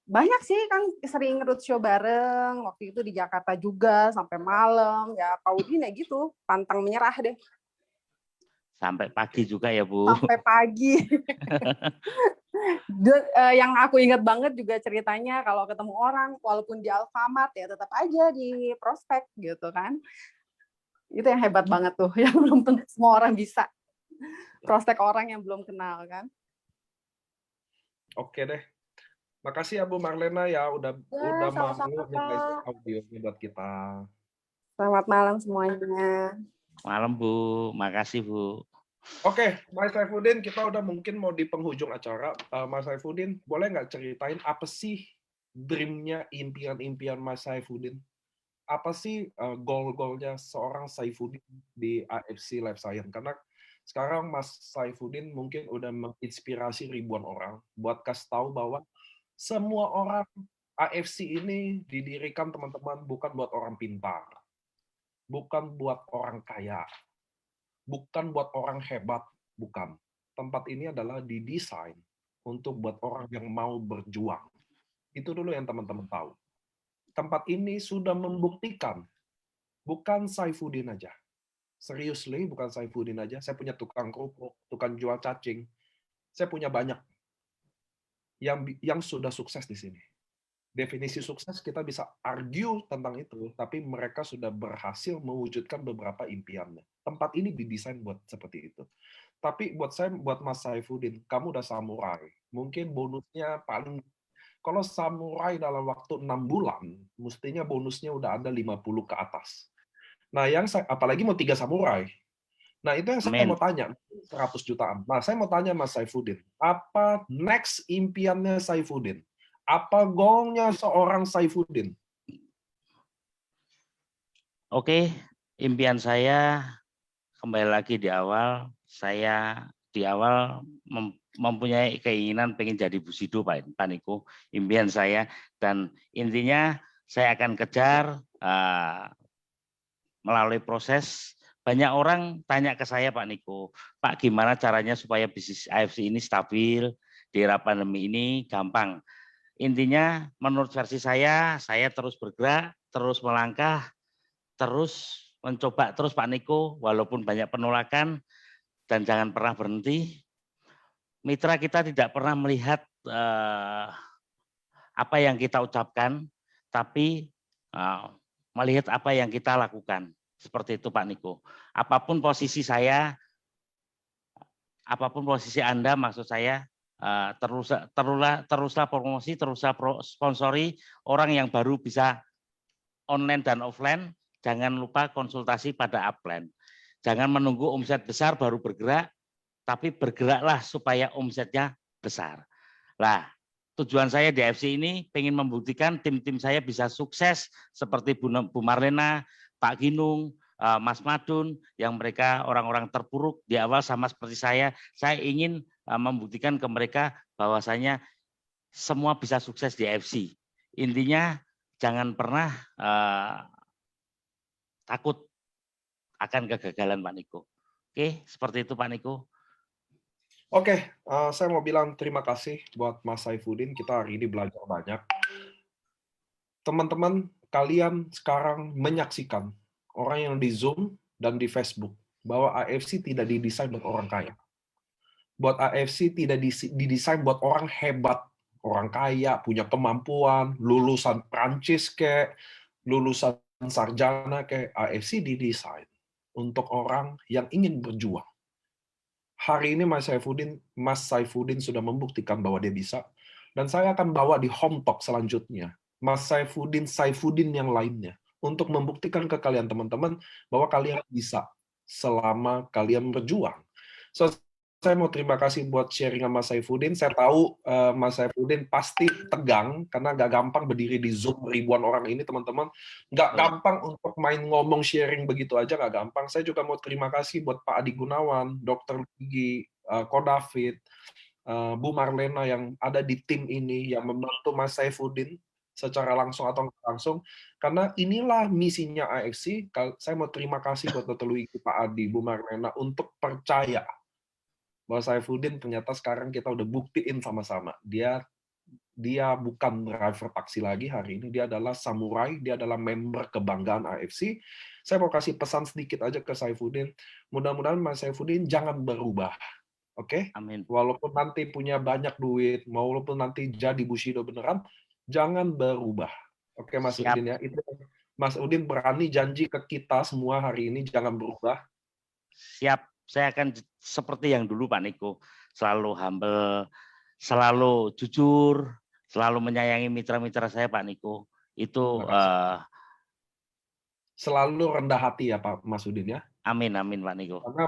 Banyak sih kan sering roadshow bareng waktu itu di Jakarta juga sampai malam ya Pak Udin ya gitu pantang menyerah deh sampai pagi juga ya Bu sampai pagi. Yang aku ingat banget juga ceritanya kalau ketemu orang walaupun di Alfamart ya tetap aja di prospek gitu kan itu yang hebat banget tuh yang belum tentu semua orang bisa prospek orang yang belum kenal kan. Oke deh. Makasih ya Bu Marlena ya udah mau nge-share audionya buat kita. Selamat malam semuanya. Malam Bu, makasih Bu. Oke, Mas Saifuddin kita udah mungkin mau di penghujung acara. Mas Saifuddin boleh nggak ceritain apa sih dream-nya, impian-impian Mas Saifuddin? apa sih goal-goalnya seorang Saifuddin di AFC Life Science? Karena sekarang Mas Saifuddin mungkin udah menginspirasi ribuan orang buat kasih tahu bahwa semua orang AFC ini didirikan teman-teman bukan buat orang pintar, bukan buat orang kaya, bukan buat orang hebat, bukan. Tempat ini adalah didesain untuk buat orang yang mau berjuang. Itu dulu yang teman-teman tahu. Tempat ini sudah membuktikan, bukan Saifuddin aja. Seriously, bukan Saifuddin aja. Saya punya tukang kerupuk, tukang jual cacing. Saya punya banyak yang sudah sukses di sini. Definisi sukses kita bisa argue tentang itu, tapi mereka sudah berhasil mewujudkan beberapa impiannya. Tempat ini didesain buat seperti itu. Tapi buat saya, buat Mas Saifuddin, kamu udah samurai. Mungkin bonusnya paling, kalau samurai dalam waktu 6 bulan, mestinya bonusnya udah ada 50 ke atas. Nah, apalagi mau 3 samurai. Nah, itu yang saya mau tanya, 100 jutaan. Nah, saya mau tanya Mas Saifuddin, apa next impiannya Saifuddin? Apa goalnya seorang Saifuddin? Oke, impian saya kembali lagi di awal, saya di awal mempunyai keinginan pengen jadi Bushido, Pak Niko, impian saya, dan intinya saya akan kejar melalui proses. Banyak orang tanya ke saya, Pak Niko, Pak, gimana caranya supaya bisnis AFC ini stabil di era pandemi ini? Gampang. Intinya menurut versi saya terus bergerak, terus melangkah, terus mencoba terus Pak Niko, walaupun banyak penolakan, dan jangan pernah berhenti. Mitra kita tidak pernah melihat apa yang kita ucapkan, tapi melihat apa yang kita lakukan. Seperti itu Pak Niko. Apapun posisi saya, apapun posisi Anda, maksud saya, teruslah promosi, teruslah sponsori orang yang baru bisa online dan offline. Jangan lupa konsultasi pada upline. Jangan menunggu omset besar baru bergerak, tapi bergeraklah supaya omsetnya besar. Nah, tujuan saya di AFC ini pengen membuktikan tim-tim saya bisa sukses seperti Bu Marlena, Pak Ginung, Mas Madun, yang mereka orang-orang terpuruk di awal sama seperti saya. Saya ingin membuktikan ke mereka bahwasanya semua bisa sukses di AFC. Intinya jangan pernah takut akan kegagalan, Pak Niko. Oke, seperti itu Pak Niko. Oke, saya mau bilang terima kasih buat Mas Saifuddin. Kita hari ini belajar banyak. Teman-teman, kalian sekarang menyaksikan orang yang di Zoom dan di Facebook bahwa AFC tidak didesain buat orang kaya. Buat AFC tidak didesain buat orang hebat, orang kaya, punya kemampuan, lulusan Prancis kayak, lulusan sarjana kayak. AFC didesain untuk orang yang ingin berjuang. Hari ini Mas Saifuddin sudah membuktikan bahwa dia bisa, dan saya akan bawa di home talk selanjutnya Mas Saifuddin yang lainnya untuk membuktikan ke kalian teman-teman bahwa kalian bisa selama kalian berjuang. So, saya mau terima kasih buat sharing sama Mas Saifuddin. Saya tahu Mas Saifuddin pasti tegang karena gak gampang berdiri di Zoom ribuan orang ini, teman-teman. Gak gampang untuk main ngomong sharing begitu aja, gak gampang. Saya juga mau terima kasih buat Pak Adi Gunawan, Dr. Luigi, Ko David, Bu Marlena yang ada di tim ini yang membantu Mas Saifuddin secara langsung atau nggak langsung, karena inilah misinya AFC. Saya mau terima kasih buat Dr. Luigi, Pak Adi, Bu Marlena untuk percaya bahwa Saifuddin ternyata sekarang kita udah buktiin sama-sama. Dia bukan driver taksi lagi hari ini, dia adalah samurai, dia adalah member kebanggaan AFC. Saya mau kasih pesan sedikit aja ke Saifuddin. Mudah-mudahan Mas Saifuddin jangan berubah. Oke? Amin. Walaupun nanti punya banyak duit, walaupun nanti jadi Bushido beneran, jangan berubah. Oke, Mas Udin ya. Itu Mas Udin berani janji ke kita semua hari ini jangan berubah. Siap. Saya akan seperti yang dulu Pak Niko, selalu humble, selalu jujur, selalu menyayangi mitra-mitra saya Pak Niko. Itu selalu rendah hati ya Pak Mas Udin ya. Amin amin Pak Niko. Karena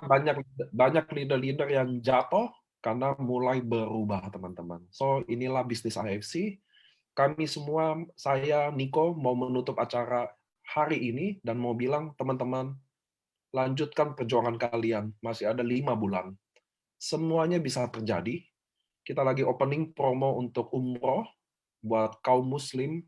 banyak leader-leader yang jatuh karena mulai berubah teman-teman. So inilah bisnis AFC. Kami semua, saya Niko mau menutup acara hari ini dan mau bilang, teman-teman, lanjutkan perjuangan kalian. Masih ada 5 bulan. Semuanya bisa terjadi. Kita lagi opening promo untuk umroh buat kaum muslim